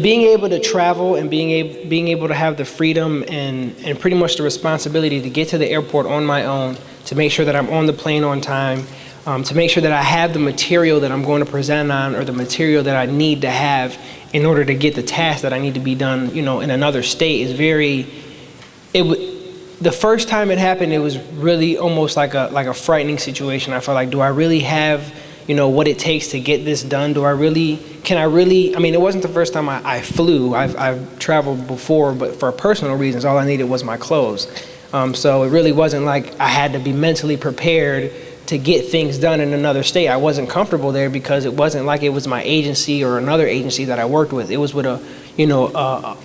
being able to travel and being able to have the freedom and pretty much the responsibility to get to the airport on my own, to make sure that I'm on the plane on time, to make sure that I have the material that I'm going to present on, or the material that I need to have in order to get the task that I need to be done, in another state is the first time it happened, it was really almost like a frightening situation. I felt like, do I really have, what it takes to get this done? It wasn't the first time I flew. I've traveled before, but for personal reasons, all I needed was my clothes. So it really wasn't like I had to be mentally prepared to get things done in another state. I wasn't comfortable there because it wasn't like it was my agency or another agency that I worked with. It was with a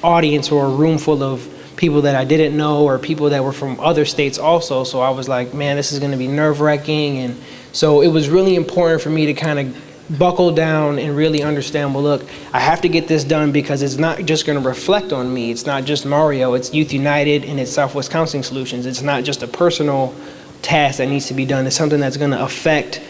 audience or a room full of people that I didn't know, or people that were from other states also. So I was like, man, this is going to be nerve-wracking. And so it was really important for me to kind of buckle down and really understand, well, look, I have to get this done because it's not just going to reflect on me. It's not just Mario. It's Youth United and it's Southwest Counseling Solutions. It's not just a personal task that needs to be done. It's something that's going to affect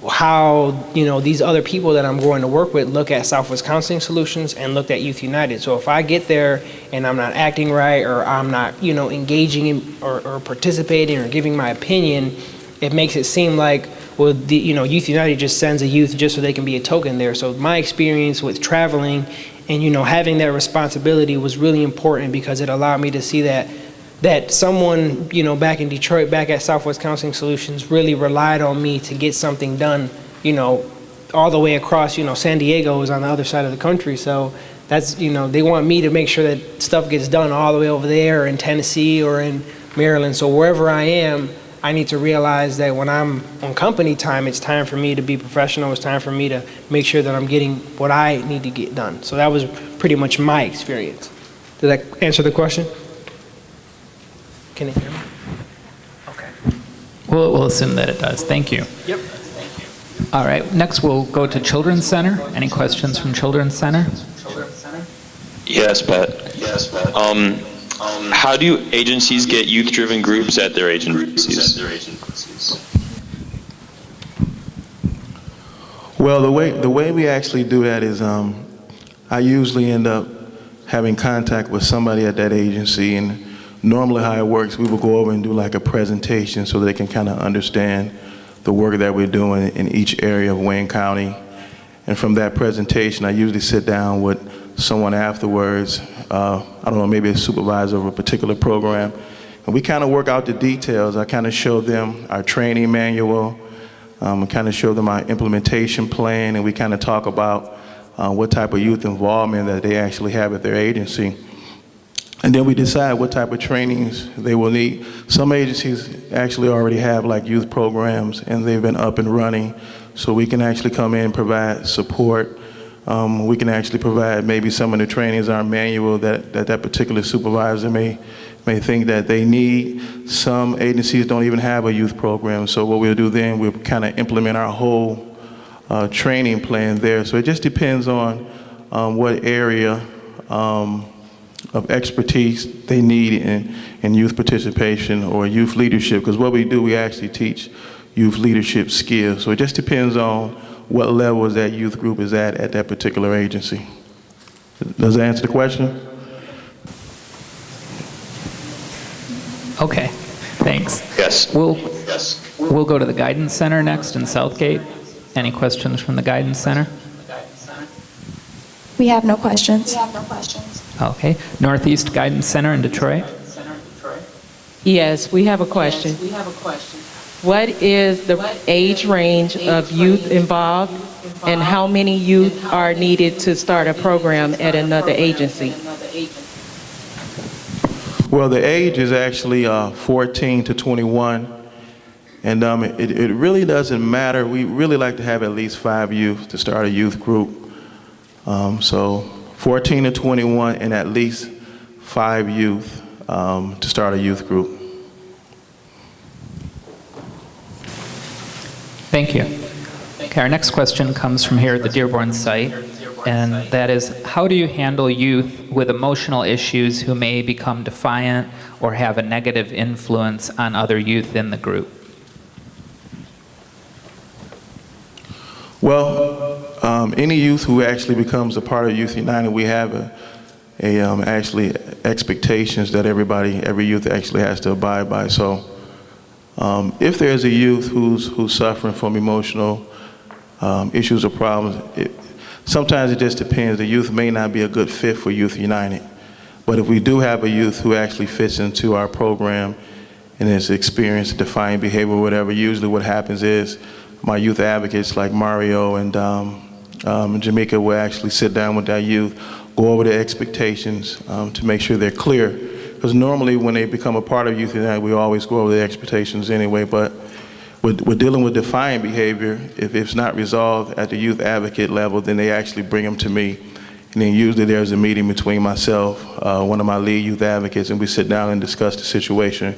how these other people that I'm going to work with look at Southwest Counseling Solutions and look at Youth United. So if I get there and I'm not acting right, or I'm not engaging in or participating or giving my opinion, it makes it seem like, well, Youth United just sends a youth just so they can be a token there. So my experience with traveling and having that responsibility was really important because it allowed me to see that someone, back in Detroit, back at Southwest Counseling Solutions, really relied on me to get something done, all the way across, San Diego is on the other side of the country. So that's, they want me to make sure that stuff gets done all the way over there in Tennessee or in Maryland. So wherever I am, I need to realize that when I'm on company time, it's time for me to be professional. It's time for me to make sure that I'm getting what I need to get done. So that was pretty much my experience. Did that answer the question? Can you hear me? Okay. We'll assume that it does. Thank you. Yep. All right. Next, we'll go to Children's Center. Any questions from Children's Center? Yes, Pat. How do agencies get youth-driven groups at their agencies? Well, the way we actually do that is I usually end up having contact with somebody at that agency, and normally how it works, we will go over and do like a presentation so they can kind of understand the work that we're doing in each area of Wayne County. And from that presentation, I usually sit down with someone afterwards, I don't know, maybe a supervisor of a particular program, and we kind of work out the details. I kind of show them our training manual, I kind of show them our implementation plan, and we kind of talk about what type of youth involvement that they actually have at their agency. And then we decide what type of trainings they will need. Some agencies actually already have like youth programs and they've been up and running, so we can actually come in and provide support. We can actually provide maybe some of the trainings, our manual that particular supervisor may think that they need. Some agencies don't even have a youth program, so what we'll do then, we'll kind of implement our whole training plan there. So it just depends on what area of expertise they need in youth participation or youth leadership, because what we do, we actually teach youth leadership skills. So it just depends on what level that youth group is at that particular agency. Does that answer the question? Okay, thanks. Yes. We'll go to the Guidance Center next in Southgate. Any questions from the Guidance Center? We have no questions. Okay. Northeast Guidance Center in Detroit? Yes, we have a question. What is the age range of youth involved, and how many youth are needed to start a program at another agency? Well, the age is actually 14 to 21, and it really doesn't matter. We really like to have at least 5 youth to start a youth group. So 14 to 21 and at least 5 youth to start a youth group. Thank you. Okay, our next question comes from here at the Dearborn site, and that is, how do you handle youth with emotional issues who may become defiant or have a negative influence on other youth in the group? Well, any youth who actually becomes a part of Youth United, we have actually expectations that every youth actually has to abide by. So if there's a youth who's suffering from emotional issues or problems, sometimes it just depends. The youth may not be a good fit for Youth United. But if we do have a youth who actually fits into our program and has experienced defiant behavior or whatever, usually what happens is my youth advocates like Mario and Jamaica will actually sit down with that youth, go over the expectations to make sure they're clear. Because normally when they become a part of Youth United, we always go over the expectations anyway, but we're dealing with defiant behavior. If it's not resolved at the youth advocate level, then they actually bring them to me. And then usually there's a meeting between myself, one of my lead youth advocates, and we sit down and discuss the situation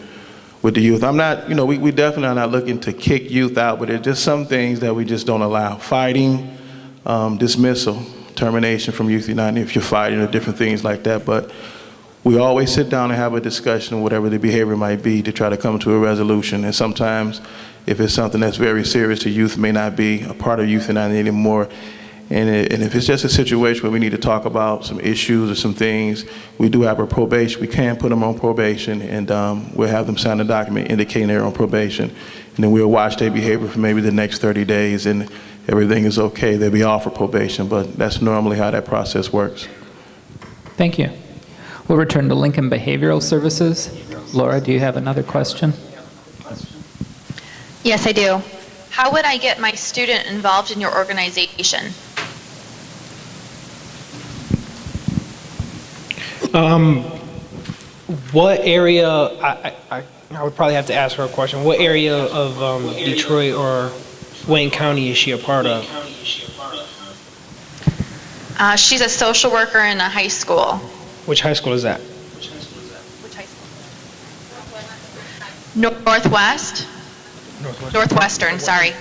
with the youth. I'm not, we definitely are not looking to kick youth out, but there's just some things that we just don't allow. Fighting, dismissal, termination from Youth United if you're fighting, or different things like that. But we always sit down and have a discussion, whatever the behavior might be, to try to come to a resolution. And sometimes, if it's something that's very serious, the youth may not be a part of Youth United anymore. And if it's just a situation where we need to talk about some issues or some things, we do have a probation. We can put them on probation, and we'll have them sign a document indicating they're on probation. And then we'll watch their behavior for maybe the next 30 days, and everything is okay, they'll be off for probation. But that's normally how that process works. Thank you. We'll return to Lincoln Behavioral Services. Laura, do you have another question? Yes, I do. How would I get my student involved in your organization? What area, I would probably have to ask her a question. What area of Detroit or Wayne County is she a part of? She's a social worker in a high school. Which high school is that? Which high school? Northwest? Northwestern, sorry.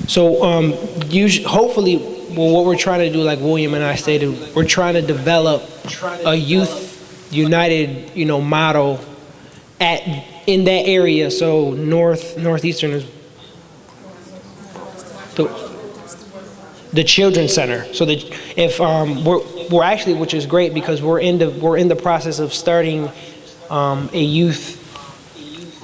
So hopefully, what we're trying to do, like William and I stated, we're trying to develop a Youth United, model in that area. So Northeastern is the Children's Center. So we're actually, which is great because we're in the process of starting a Youth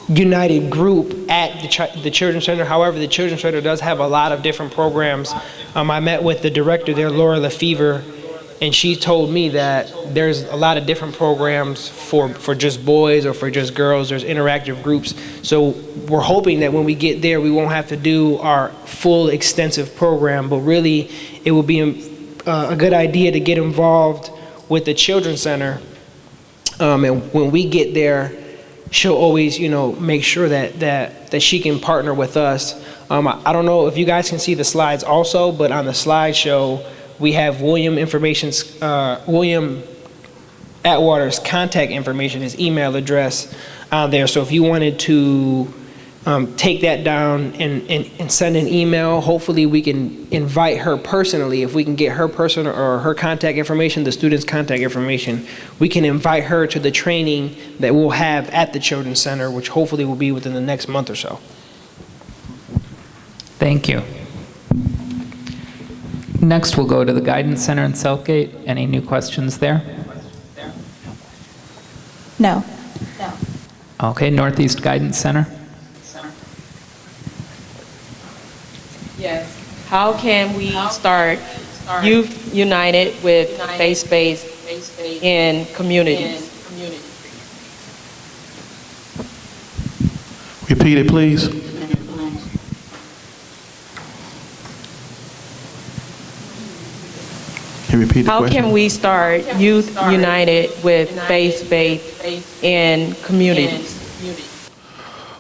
United group at the Children's Center. However, the Children's Center does have a lot of different programs. I met with the director there, Laura Lefevre, and she told me that there's a lot of different programs for just boys or for just girls. There's interactive groups. So we're hoping that when we get there, we won't have to do our full extensive program, but really it will be a good idea to get involved with the Children's Center. And when we get there, she'll always, make sure that she can partner with us. I don't know if you guys can see the slides also, but on the slideshow, we have William Atwater's contact information, his email address on there. So if you wanted to take that down and send an email, hopefully we can invite her personally. If we can get her personal or her contact information, the student's contact information, we can invite her to the training that we'll have at the Children's Center, which hopefully will be within the next month or so. Thank you. Next, we'll go to the Guidance Center in Southgate. Any new questions there? No. Okay, Northeast Guidance Center. Yes. How can we start Youth United with faith-based in communities. Repeat it, please. Can you repeat the How question? can we start Youth United with faith-based in communities?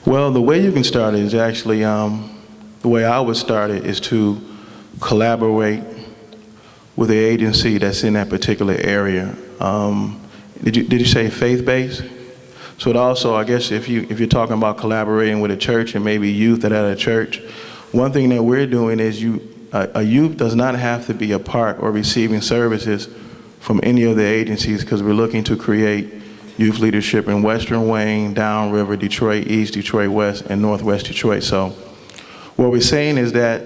Well, the way you can start it is actually, the way I would start it is to collaborate with the agency that's in that particular area. Did you say faith-based? So it also, I guess, if you're talking about collaborating with a church and maybe youth that are at a church, one thing that we're doing is a youth does not have to be a part or receiving services from any of the agencies, because we're looking to create youth leadership in Western Wayne, Downriver, Detroit East, Detroit West, and Northwest Detroit. So what we're saying is that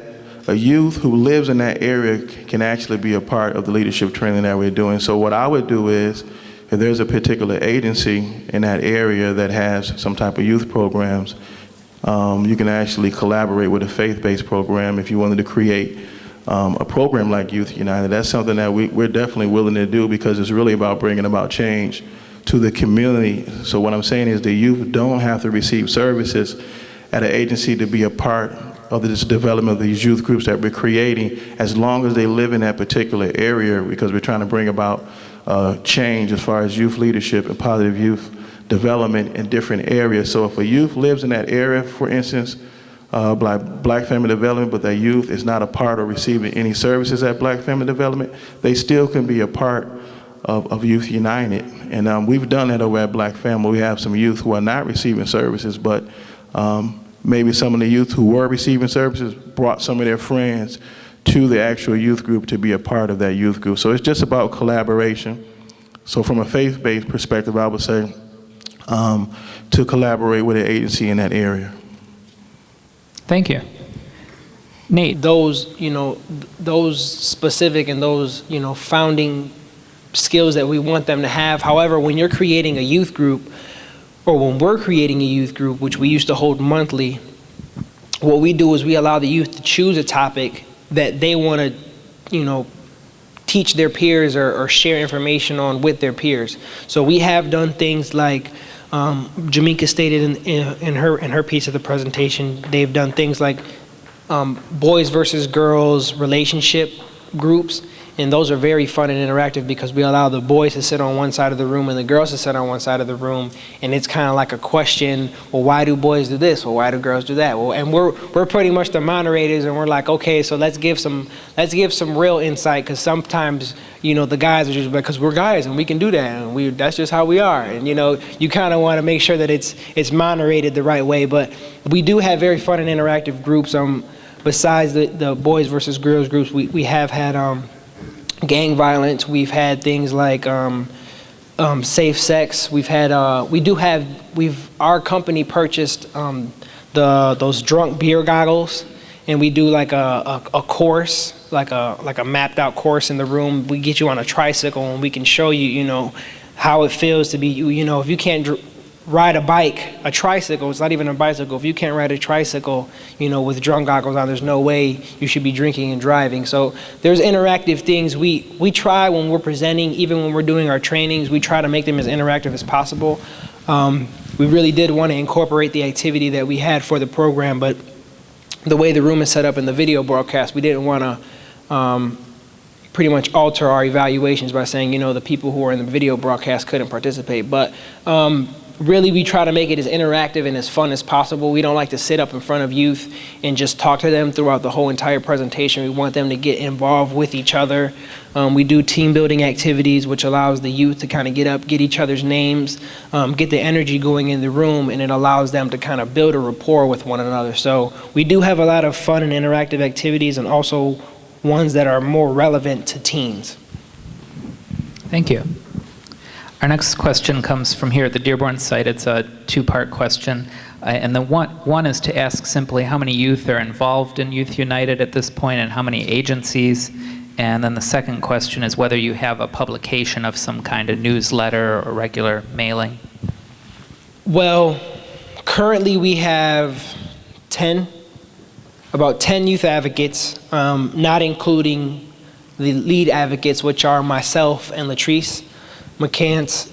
a youth who lives in that area can actually be a part of the leadership training that we're doing. So what I would do is, if there's a particular agency in that area that has some type of youth programs, you can actually collaborate with a faith-based program if you wanted to create a program like Youth United. That's something that we're definitely willing to do, because it's really about bringing about change to the community. So what I'm saying is the youth don't have to receive services at an agency to be a part of this development of these youth groups that we're creating, as long as they live in that particular area, because we're trying to bring about change as far as youth leadership and positive youth development in different areas. So if a youth lives in that area, for instance, Black Family Development, but that youth is not a part or receiving any services at Black Family Development, they still can be a part of Youth United. And we've done that over at Black Family. We have some youth who are not receiving services, but maybe some of the youth who were receiving services brought some of their friends to the actual youth group to be a part of that youth group. So it's just about collaboration. So from a faith-based perspective, I would say to collaborate with an agency in that area. Thank you. Nate. Those specific and those, founding skills that we want them to have. However, when you're creating a youth group, or when we're creating a youth group, which we used to hold monthly, what we do is we allow the youth to choose a topic that they want to, teach their peers or share information on with their peers. So we have done things like Jamaica stated in her piece of the presentation. They've done things like boys versus girls relationship groups, and those are very fun and interactive, because we allow the boys to sit on one side of the room and the girls to sit on one side of the room, and it's kind of like a question, well, why do boys do this? Well, why do girls do that? Well, and we're pretty much the moderators, and we're like, okay, so let's give some real insight, because sometimes, the guys are just, because we're guys and we can do that, and that's just how we are, and you kind of want to make sure that it's moderated the right way. But we do have very fun and interactive groups. Besides the boys versus girls groups, we have had gang violence. We've had things like safe sex. We've had our company purchased those drunk beer goggles, and we do like a course, like a mapped out course in the room. We get you on a tricycle, and we can show you, how it feels to be, if you can't ride a tricycle, it's not even a bicycle. If you can't ride a tricycle, with drunk goggles on, there's no way you should be drinking and driving. So there's interactive things. We try when we're presenting, even when we're doing our trainings, we try to make them as interactive as possible. We really did want to incorporate the activity that we had for the program, but the way the room is set up in the video broadcast, we didn't want to pretty much alter our evaluations by saying, the people who are in the video broadcast couldn't participate. But really, we try to make it as interactive and as fun as possible. We don't like to sit up in front of youth and just talk to them throughout the whole entire presentation. We want them to get involved with each other. We do team building activities, which allows the youth to kind of get up, get each other's names, get the energy going in the room, and it allows them to kind of build a rapport with one another. So we do have a lot of fun and interactive activities, and also ones that are more relevant to teens. Thank you. Our next question comes from here at the Dearborn site. It's a two-part question. And the one is to ask simply how many youth are involved in Youth United at this point, and how many agencies. And then the second question is whether you have a publication of some kind of newsletter or regular mailing. Well, currently we have about 10 youth advocates, not including the lead advocates, which are myself and Latrice McCants.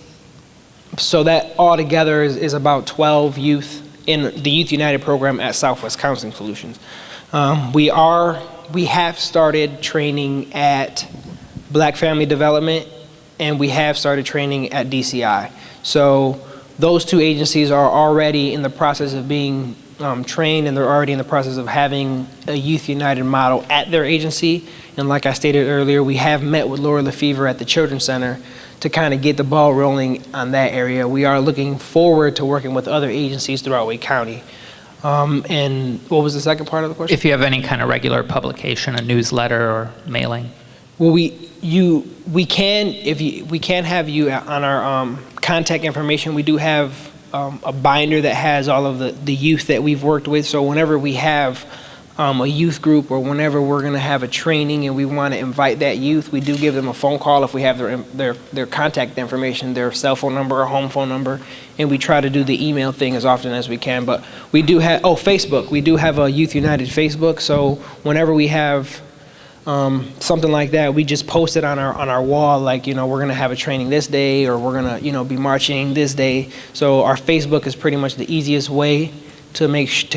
So that all together is about 12 youth in the Youth United program at Southwest Counseling Solutions. We have started training at Black Family Development, and we have started training at DCI. So those two agencies are already in the process of being trained, and they're already in the process of having a Youth United model at their agency. And like I stated earlier, we have met with Laura Lefevre at the Children's Center to kind of get the ball rolling on that area. We are looking forward to working with other agencies throughout Wake County. And what was the second part of the question? If you have any kind of regular publication, a newsletter or mailing. Well, we can have you on our contact information. We do have a binder that has all of the youth that we've worked with. So whenever we have a youth group, or whenever we're going to have a training and we want to invite that youth, we do give them a phone call if we have their contact information, their cell phone number or home phone number, and we try to do the email thing as often as we can. But we do have, Facebook. We do have a Youth United Facebook, so whenever we have something like that, we just post it on our wall, like, we're going to have a training this day, or we're going to, be marching this day. So our Facebook is pretty much the easiest way to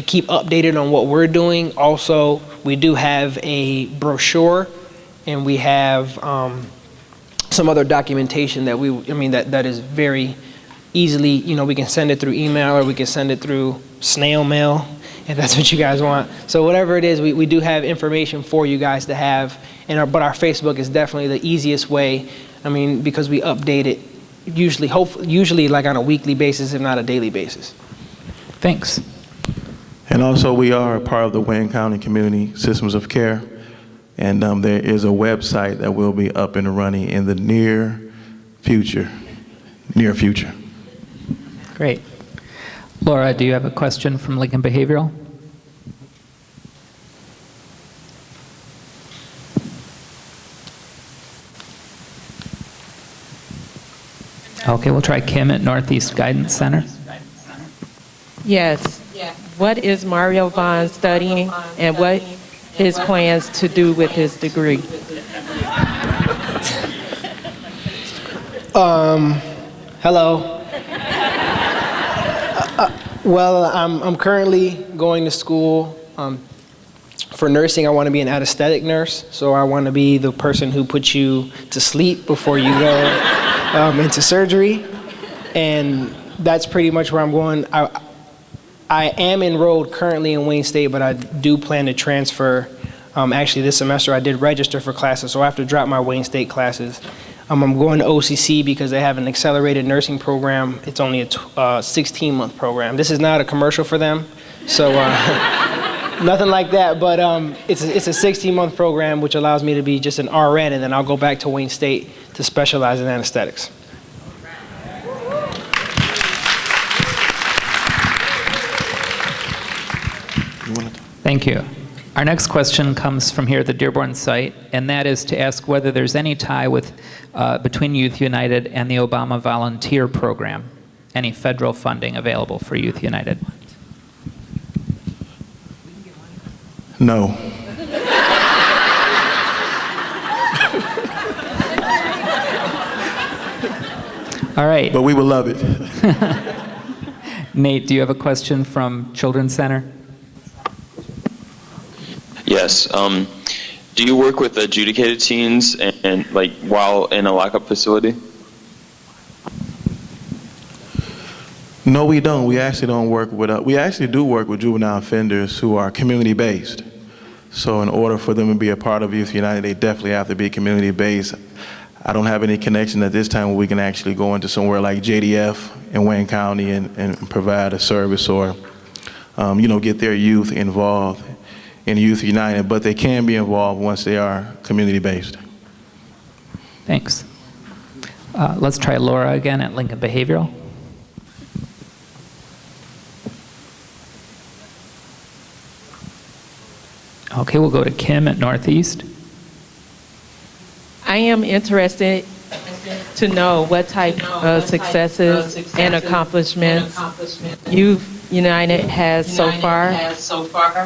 keep updated on what we're doing. Also, we do have a brochure, and we have some other documentation that that is very easily, we can send it through email, or we can send it through snail mail, if that's what you guys want. So whatever it is, we do have information for you guys to have, but our Facebook is definitely the easiest way, because we update it usually like on a weekly basis, if not a daily basis. Thanks. And also, we are a part of the Wayne County Community Systems of Care, and there is a website that will be up and running in the near future. Great. Laura, do you have a question from Lincoln Behavioral? Okay, we'll try Kim at Northeast Guidance Center. Yes. What is Mario Vaughn studying, and what his plans to do with his degree? Hello. Well, I'm currently going to school for nursing. I want to be an anesthetic nurse, so I want to be the person who puts you to sleep before you go into surgery, and that's pretty much where I'm going. I am enrolled currently in Wayne State, but I do plan to transfer. Actually, this semester I did register for classes, so I have to drop my Wayne State classes. I'm going to OCC because they have an accelerated nursing program. It's only a 16-month program. This is not a commercial for them, so nothing like that, but it's a 16-month program, which allows me to be just an RN, and then I'll go back to Wayne State to specialize in anesthetics. Thank you. Our next question comes from here at the Dearborn site, and that is to ask whether there's any tie between Youth United and the Obama Volunteer Program. Any federal funding available for Youth United? No. All right. But we would love it. Nate, do you have a question from Children's Center? Yes. Do you work with adjudicated teens and while in a lockup facility? No, we don't. We actually don't work with. We actually do work with juvenile offenders who are community-based. So in order for them to be a part of Youth United, they definitely have to be community-based. I don't have any connection at this time where we can actually go into somewhere like JDF in Wayne County and provide a service or, get their youth involved in Youth United, but they can be involved once they are community-based. Thanks. Let's try Laura again at Lincoln Behavioral. Okay, we'll go to Kim at Northeast. I am interested to know what type of successes and accomplishments you've United has so far?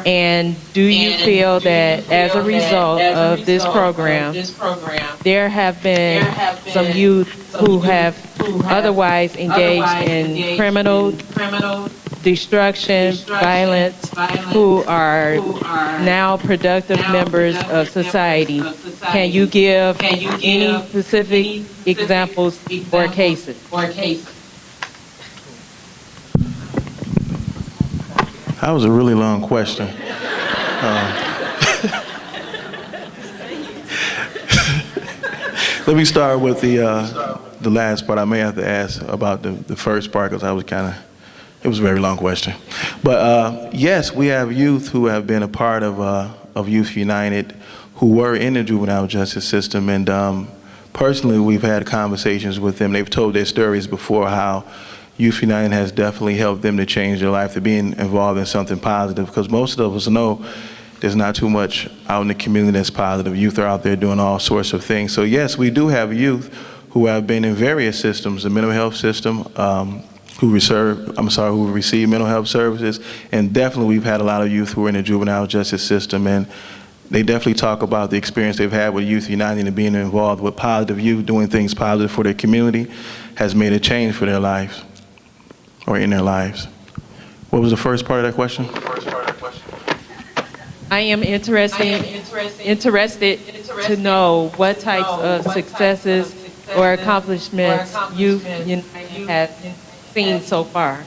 And do you feel that as a result of this program, there have been some youth who have otherwise engaged in criminal destruction, violence, who are now productive members of society? Can you give any specific examples or cases? That was a really long question. Let me start with the last part. I may have to ask about the first part because it was a very long question. But yes, we have youth who have been a part of Youth United who were in the juvenile justice system, and personally we've had conversations with them. They've told their stories before how Youth United has definitely helped them to change their life, to being involved in something positive, because most of us know there's not too much out in the community that's positive. Youth are out there doing all sorts of things. So yes, we do have youth who have been in various systems, the mental health system, who receive mental health services, and definitely we've had a lot of youth who are in the juvenile justice system, and they definitely talk about the experience they've had with Youth United and being involved with positive youth, doing things positive for their community, has made a change for their lives, or in their lives. What was the first part of that question? I am interested to know what types of successes or accomplishments Youth United has seen so far.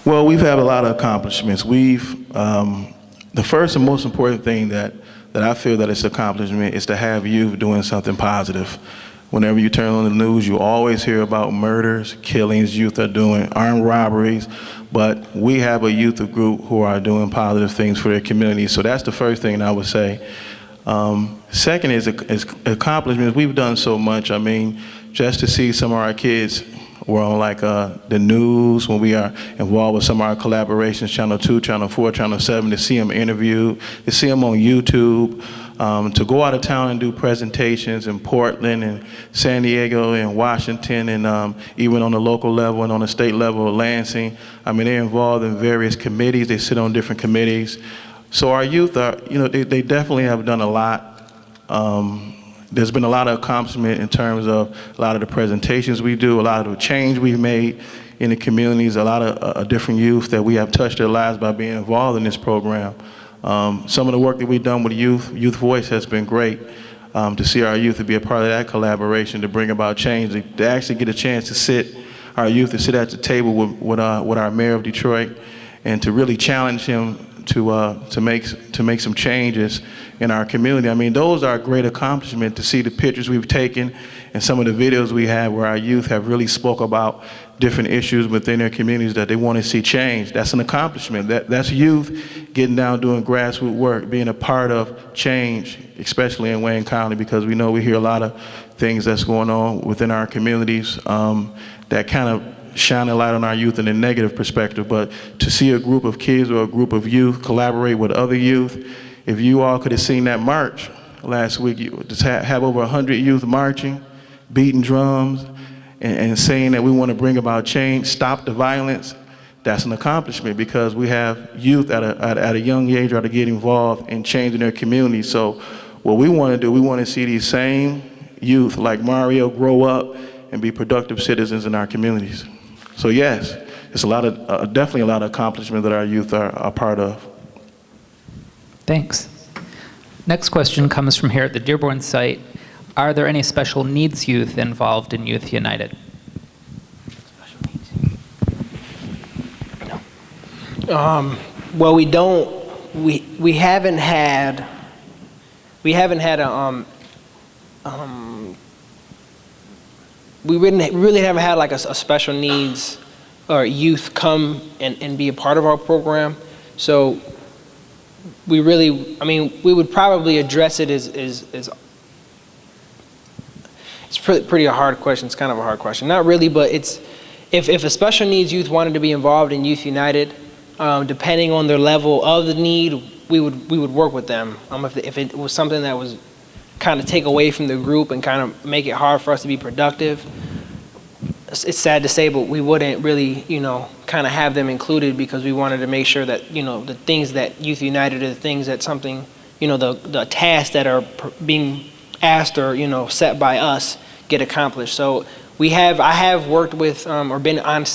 Well, we've had a lot of accomplishments. The first and most important thing that I feel that it's an accomplishment is to have youth doing something positive. Whenever you turn on the news, you always hear about murders, killings youth are doing, armed robberies, but we have a youth group who are doing positive things for their community. So that's the first thing I would say. Second is accomplishments. We've done so much. I mean, just to see some of our kids were on the news, when we are involved with some of our collaborations, Channel 2, Channel 4, Channel 7, to see them interviewed, to see them on YouTube, to go out of town and do presentations in Portland and San Diego and Washington, and even on the local level and on the state level of Lansing. I mean, they're involved in various committees. They sit on different committees. So our youth are, they definitely have done a lot. There's been a lot of accomplishment in terms of a lot of the presentations we do, a lot of the change we've made in the communities, a lot of different youth that we have touched their lives by being involved in this program. Some of the work that we've done with Youth Voice has been great, to see our youth to be a part of that collaboration, to bring about change, to actually get a chance to our youth to sit at the table with our mayor of Detroit and to really challenge him to make some changes in our community. I mean, those are a great accomplishment, to see the pictures we've taken and some of the videos we have where our youth have really spoke about different issues within their communities that they want to see change. That's an accomplishment. That's youth getting down, doing grassroots work, being a part of change, especially in Wayne County, because we know we hear a lot of things that's going on within our communities that kind of shine a light on our youth in a negative perspective. But to see a group of kids or a group of youth collaborate with other youth, if you all could have seen that march last week, you just have over 100 youth marching, beating drums, and saying that we want to bring about change, stop the violence. That's an accomplishment, because we have youth at a young age are to get involved in changing their community. So what we want to do, we want to see these same youth like Mario grow up and be productive citizens in our communities. So yes, it's definitely a lot of accomplishment that our youth are part of. Thanks. Next question comes from here at the Dearborn site. Are there any special needs youth involved in Youth United? Well, we don't. We haven't had a we really haven't had like a special needs or youth come and be a part of our program. So we really, we would probably address it as it's pretty a hard question. It's kind of a hard question. Not really, but it's if a special needs youth wanted to be involved in Youth United, depending on their level of the need, we would work with them. If it was something that was kind of take away from the group and kind of make it hard for us to be productive, it's sad to say, but we wouldn't really, kind of have them included because we wanted to make sure that, the things that Youth United are the things that something, the tasks that are being asked or, set by us get accomplished. So I have worked with or been on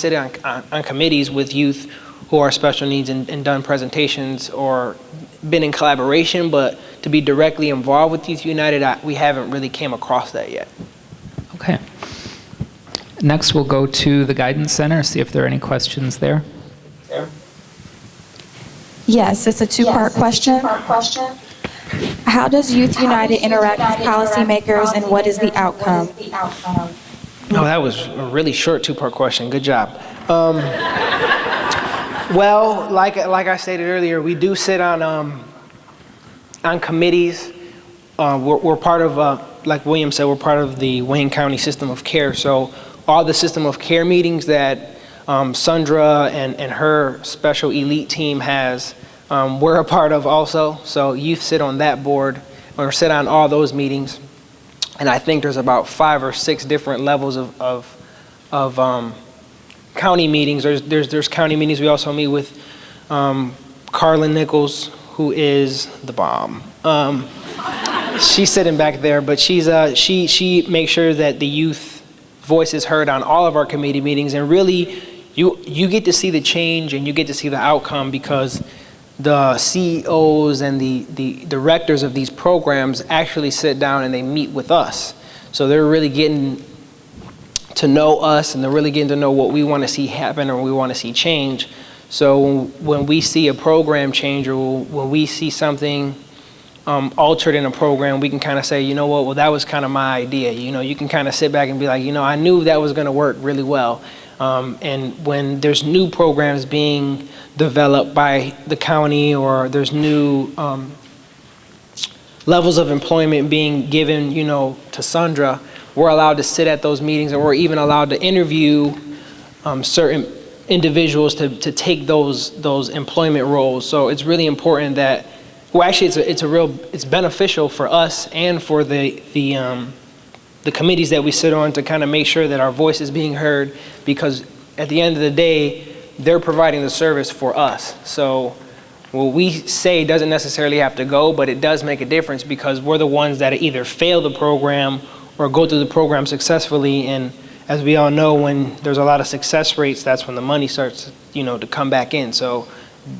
committees with youth who are special needs and done presentations or been in collaboration, but to be directly involved with Youth United, we haven't really came across that yet. Okay. Next, we'll go to the Guidance Center, see if there are any questions there. Yes, it's a two-part question. How does Youth United interact with policymakers, and what is the outcome? No, that was a really short two-part question. Good job. Well, like I stated earlier, we do sit on committees. We're part of, like William said, we're part of the Wayne County System of Care. So all the System of Care meetings that Sandra and her special elite team has, we're a part of also. So youth sit on that board or sit on all those meetings. And I think there's about 5 or 6 different levels of county meetings. There's county meetings. We also meet with Carlin Nichols, who is the bomb. She's sitting back there, but she makes sure that the youth voice is heard on all of our committee meetings. And really, you get to see the change and you get to see the outcome because the CEOs and the directors of these programs actually sit down and they meet with us. So they're really getting to know us and they're really getting to know what we want to see happen or we want to see change. So when we see a program change or when we see something altered in a program, we can kind of say, well, that was kind of my idea. You can kind of sit back and be like, I knew that was going to work really well. And when there's new programs being developed by the county or there's new levels of employment being given, to Sandra, we're allowed to sit at those meetings and we're even allowed to interview certain individuals to take those employment roles. So it's really important that, well, actually it's beneficial for us and for the committees that we sit on to kind of make sure that our voice is being heard, because at the end of the day, they're providing the service for us. So what we say doesn't necessarily have to go, but it does make a difference because we're the ones that either fail the program or go through the program successfully. And as we all know, when there's a lot of success rates, that's when the money starts, to come back in. So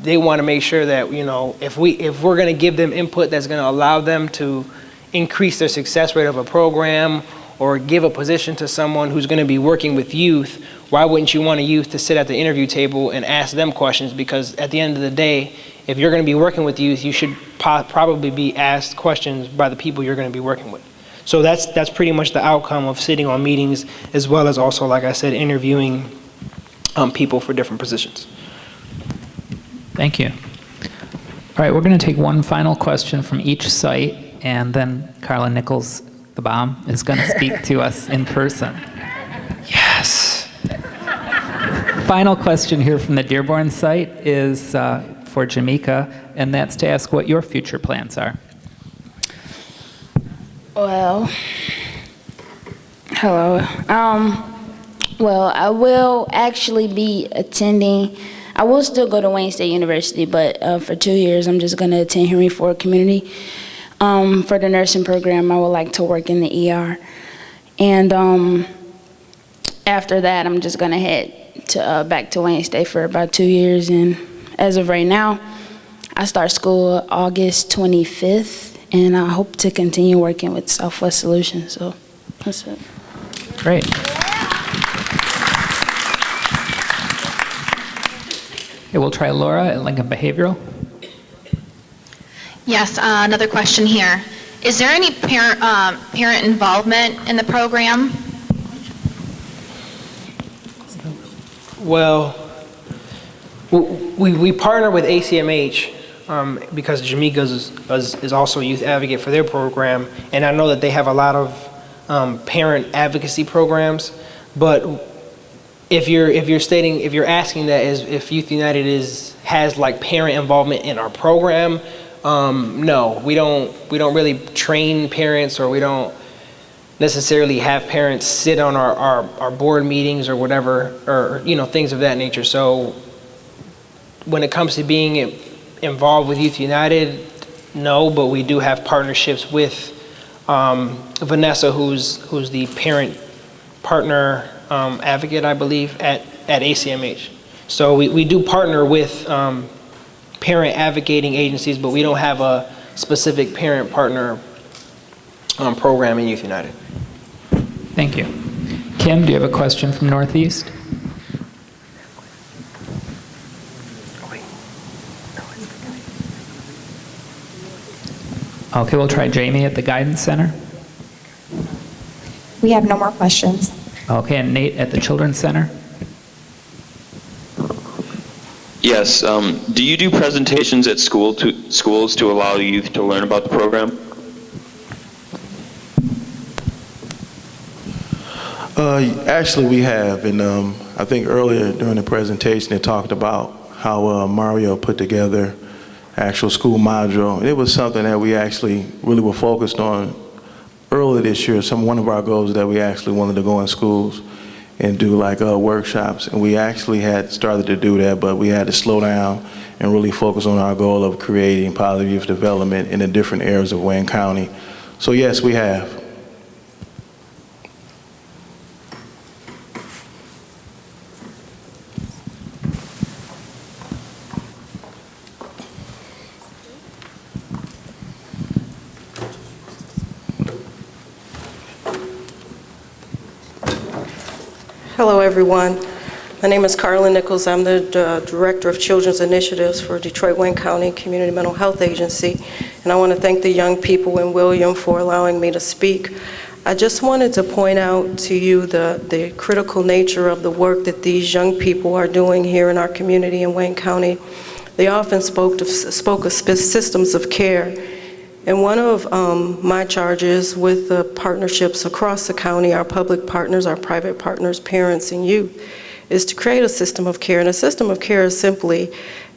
they want to make sure that, if we're going to give them input that's going to allow them to increase their success rate of a program or give a position to someone who's going to be working with youth, why wouldn't you want a youth to sit at the interview table and ask them questions? Because at the end of the day, if you're going to be working with youth, you should probably be asked questions by the people you're going to be working with. So that's pretty much the outcome of sitting on meetings, as well as also, like I said, interviewing people for different positions. Thank you. All right, we're going to take one final question from each site, and then Carla Nichols, the bomb, is going to speak to us in person. Yes. Final question here from the Dearborn site is for Jamaica, and that's to ask what your future plans are. Well, hello. Well, I will actually be attending. I will still go to Wayne State University, but for 2 years, I'm just going to attend Henry Ford Community. For the nursing program, I would like to work in the ER. And after that, I'm just going to head back to Wayne State for about 2 years. And as of right now, I start school August 25th, and I hope to continue working with Southwest Solutions. So that's it. Great. Okay, we'll try Laura at Lincoln Behavioral. Yes, another question here. Is there any parent involvement in the program? Well, we partner with ACMH because Jamaica is also a youth advocate for their program, and I know that they have a lot of parent advocacy programs. But if you're asking that as if Youth United has like parent involvement in our program, no, we don't really train parents, or we don't necessarily have parents sit on our board meetings or whatever, or, you know, things of that nature. So when it comes to being involved with Youth United, no, but we do have partnerships with Vanessa, who's the parent partner advocate, I believe, at ACMH. So we do partner with parent advocating agencies, but we don't have a specific parent partner program in Youth United. Thank you. Kim, do you have a question from Northeast? Okay, we'll try Jamie at the Guidance Center. We have no more questions. Okay, and Nate at the Children's Center. Yes. Do you do presentations at schools to allow youth to learn about the program? Actually, we have, and I think earlier during the presentation, it talked about how Mario put together actual school module. And it was something that we actually really were focused on earlier this year. One of our goals that we actually wanted to go in schools and do like workshops, and we actually had started to do that, but we had to slow down and really focus on our goal of creating positive youth development in the different areas of Wayne County. So yes, we have. Hello, everyone. My name is Carla Nichols. I'm the Director of Children's Initiatives for Detroit-Wayne County Community Mental Health Agency, and I want to thank the young people in William for allowing me to speak. I just wanted to point out to you the critical nature of the work that these young people are doing here in our community in Wayne County. They often spoke of systems of care. And one of my charges with the partnerships across the county, our public partners, our private partners, parents, and youth, is to create a system of care. And a system of care is simply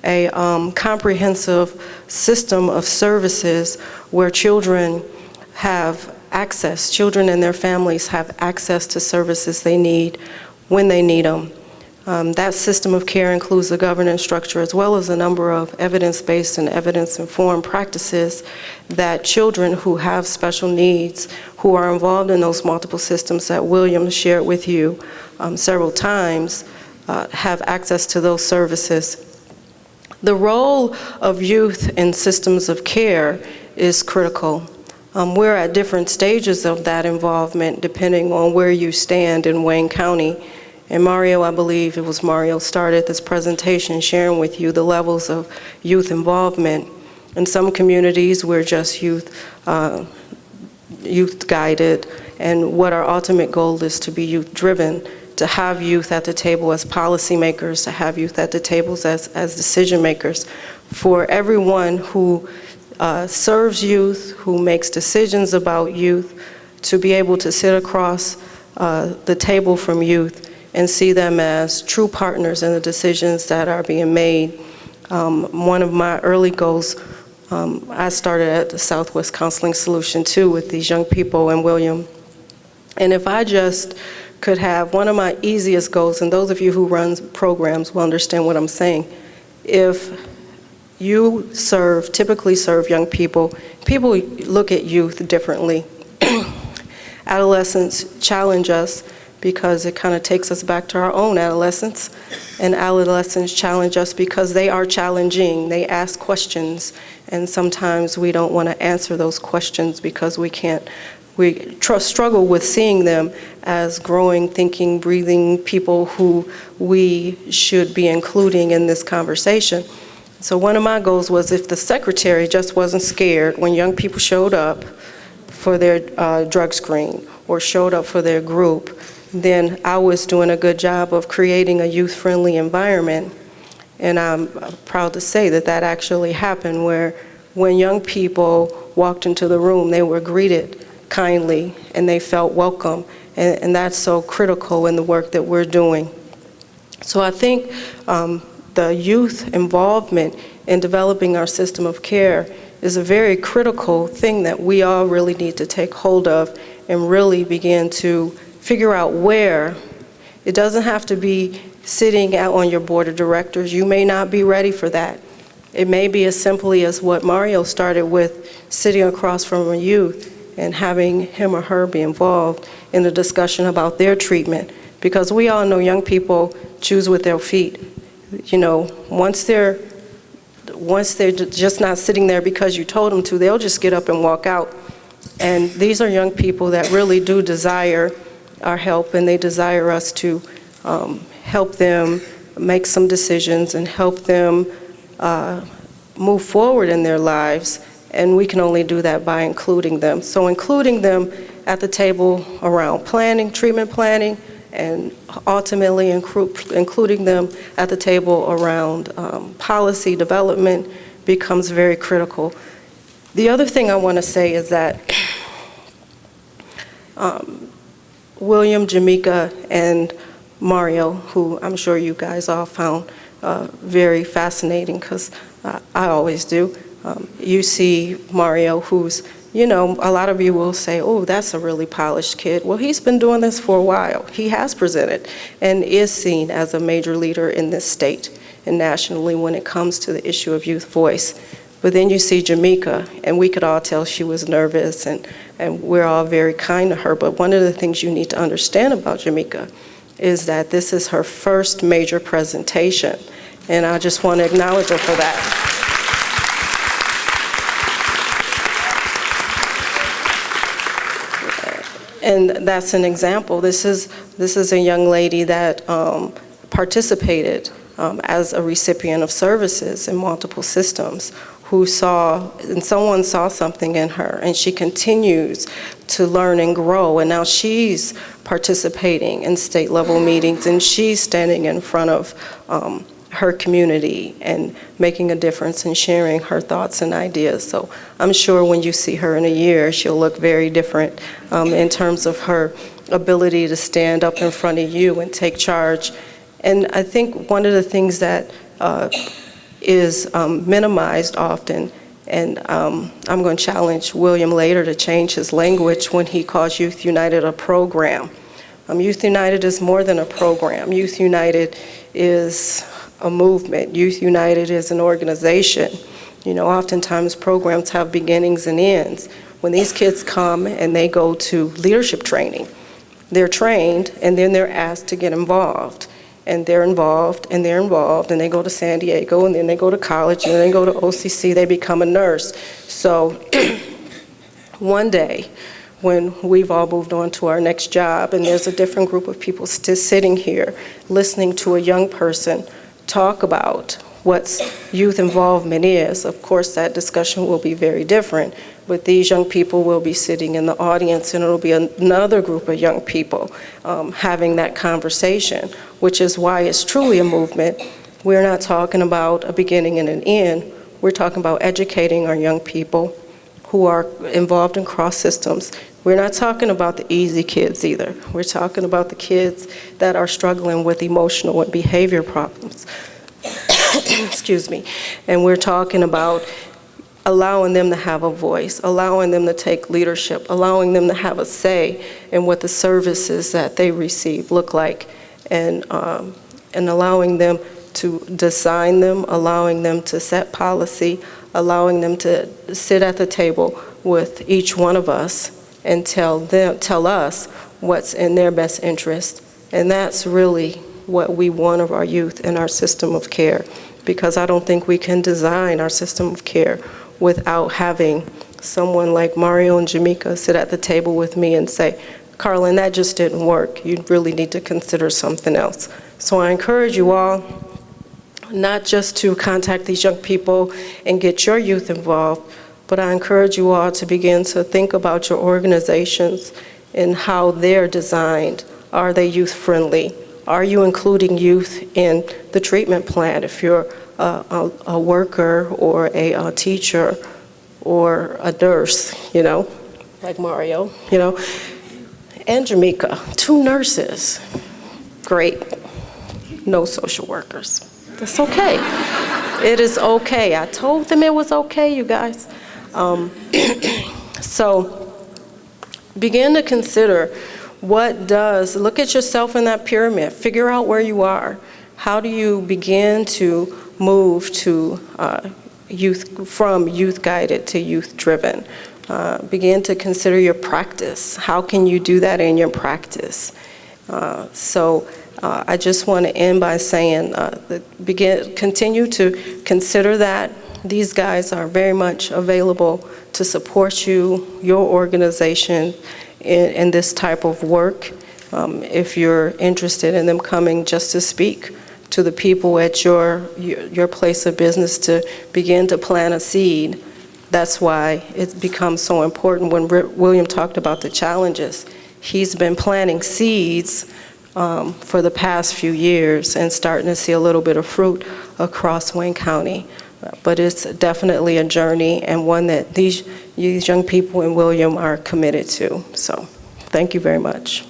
a comprehensive system of services where children have access, children and their families have access to services they need when they need them. That system of care includes a governance structure as well as a number of evidence-based and evidence-informed practices that children who have special needs, who are involved in those multiple systems that William shared with you several times, have access to those services. The role of youth in systems of care is critical. We're at different stages of that involvement depending on where you stand in Wayne County. And Mario, I believe it was Mario, started this presentation sharing with you the levels of youth involvement. In some communities, we're just youth guided, and what our ultimate goal is to be youth driven, to have youth at the table as policymakers, to have youth at the tables as decision makers. For everyone who serves youth, who makes decisions about youth, to be able to sit across the table from youth and see them as true partners in the decisions that are being made. One of my early goals, I started at the Southwest Counseling Solution too with these young people in William. And if I just could have one of my easiest goals, and those of you who run programs will understand what I'm saying, if you typically serve young people, people look at youth differently. Adolescents challenge us because it kind of takes us back to our own adolescence. And adolescents challenge us because they are challenging. They ask questions, and sometimes we don't want to answer those questions because we struggle with seeing them as growing, thinking, breathing people who we should be including in this conversation. So one of my goals was if the secretary just wasn't scared when young people showed up for their drug screen or showed up for their group, then I was doing a good job of creating a youth-friendly environment. And I'm proud to say that that actually happened, where when young people walked into the room, they were greeted kindly and they felt welcome. And that's so critical in the work that we're doing. So I think the youth involvement in developing our system of care is a very critical thing that we all really need to take hold of and really begin to figure out where. It doesn't have to be sitting out on your board of directors. You may not be ready for that. It may be as simply as what Mario started with, sitting across from a youth and having him or her be involved in the discussion about their treatment. Because we all know young people choose with their feet. You know, once they're just not sitting there because you told them to, they'll just get up and walk out. And these are young people that really do desire our help, and they desire us to help them make some decisions and help them move forward in their lives, and we can only do that by including them. So including them at the table around planning, treatment planning, and ultimately including them at the table around policy development becomes very critical. The other thing I want to say is that William, Jamaica, and Mario, who I'm sure you guys all found very fascinating, because I always do. You see Mario, who's, you know, a lot of you will say, oh, that's a really polished kid. Well, he's been doing this for a while. He has presented and is seen as a major leader in this state and nationally when it comes to the issue of youth voice. But then you see Jamaica, and we could all tell she was nervous, and we're all very kind to her. But one of the things you need to understand about Jamaica is that this is her first major presentation, and I just want to acknowledge her for that. And that's an example. This is a young lady that participated as a recipient of services in multiple systems, who someone saw something in her, and she continues to learn and grow, and now she's participating in state level meetings, and she's standing in front of her community and making a difference and sharing her thoughts and ideas. So I'm sure when you see her in a year, she'll look very different in terms of her ability to stand up in front of you and take charge. And I think one of the things that is minimized often, and I'm going to challenge William later to change his language when he calls Youth United a program. Youth United is more than a program. Youth United is a movement. Youth United is an organization. You know, oftentimes programs have beginnings and ends. When these kids come and they go to leadership training, they're trained and then they're asked to get involved. And they're involved, and they're involved, and they go to San Diego, and then they go to college, and then they go to OCC, they become a nurse. So one day, when we've all moved on to our next job, and there's a different group of people still sitting here, listening to a young person talk about what youth involvement is, of course that discussion will be very different, but these young people will be sitting in the audience, and it'll be another group of young people having that conversation, which is why it's truly a movement. We're not talking about a beginning and an end. We're talking about educating our young people who are involved in cross systems. We're not talking about the easy kids either. We're talking about the kids that are struggling with emotional and behavior problems. Excuse me. And we're talking about allowing them to have a voice, allowing them to take leadership, allowing them to have a say in what the services that they receive look like, and allowing them to design them, allowing them to set policy, allowing them to sit at the table with each one of us and tell us what's in their best interest. And that's really what we want of our youth in our system of care, because I don't think we can design our system of care without having someone like Mario and Jamaica sit at the table with me and say, Carlin, that just didn't work. You really need to consider something else. So I encourage you all not just to contact these young people and get your youth involved, but I encourage you all to begin to think about your organizations and how they're designed. Are they youth-friendly? Are you including youth in the treatment plan if you're a worker or a teacher or a nurse, you know, like Mario, you know? And Jamaica, 2 nurses. Great. No social workers. That's okay. It is okay. I told them it was okay, you guys. So begin to consider look at yourself in that pyramid, figure out where you are. How do you begin to move to from youth-guided to youth-driven? Begin to consider your practice. How can you do that in your practice? I just want to end by saying, continue to consider that. These guys are very much available to support you, your organization, in this type of work. If you're interested in them coming just to speak to the people at your place of business to begin to plant a seed, that's why it becomes so important. When William talked about the challenges, he's been planting seeds for the past few years and starting to see a little bit of fruit across Wayne County. But it's definitely a journey, and one that these young people in William are committed to. So thank you very much.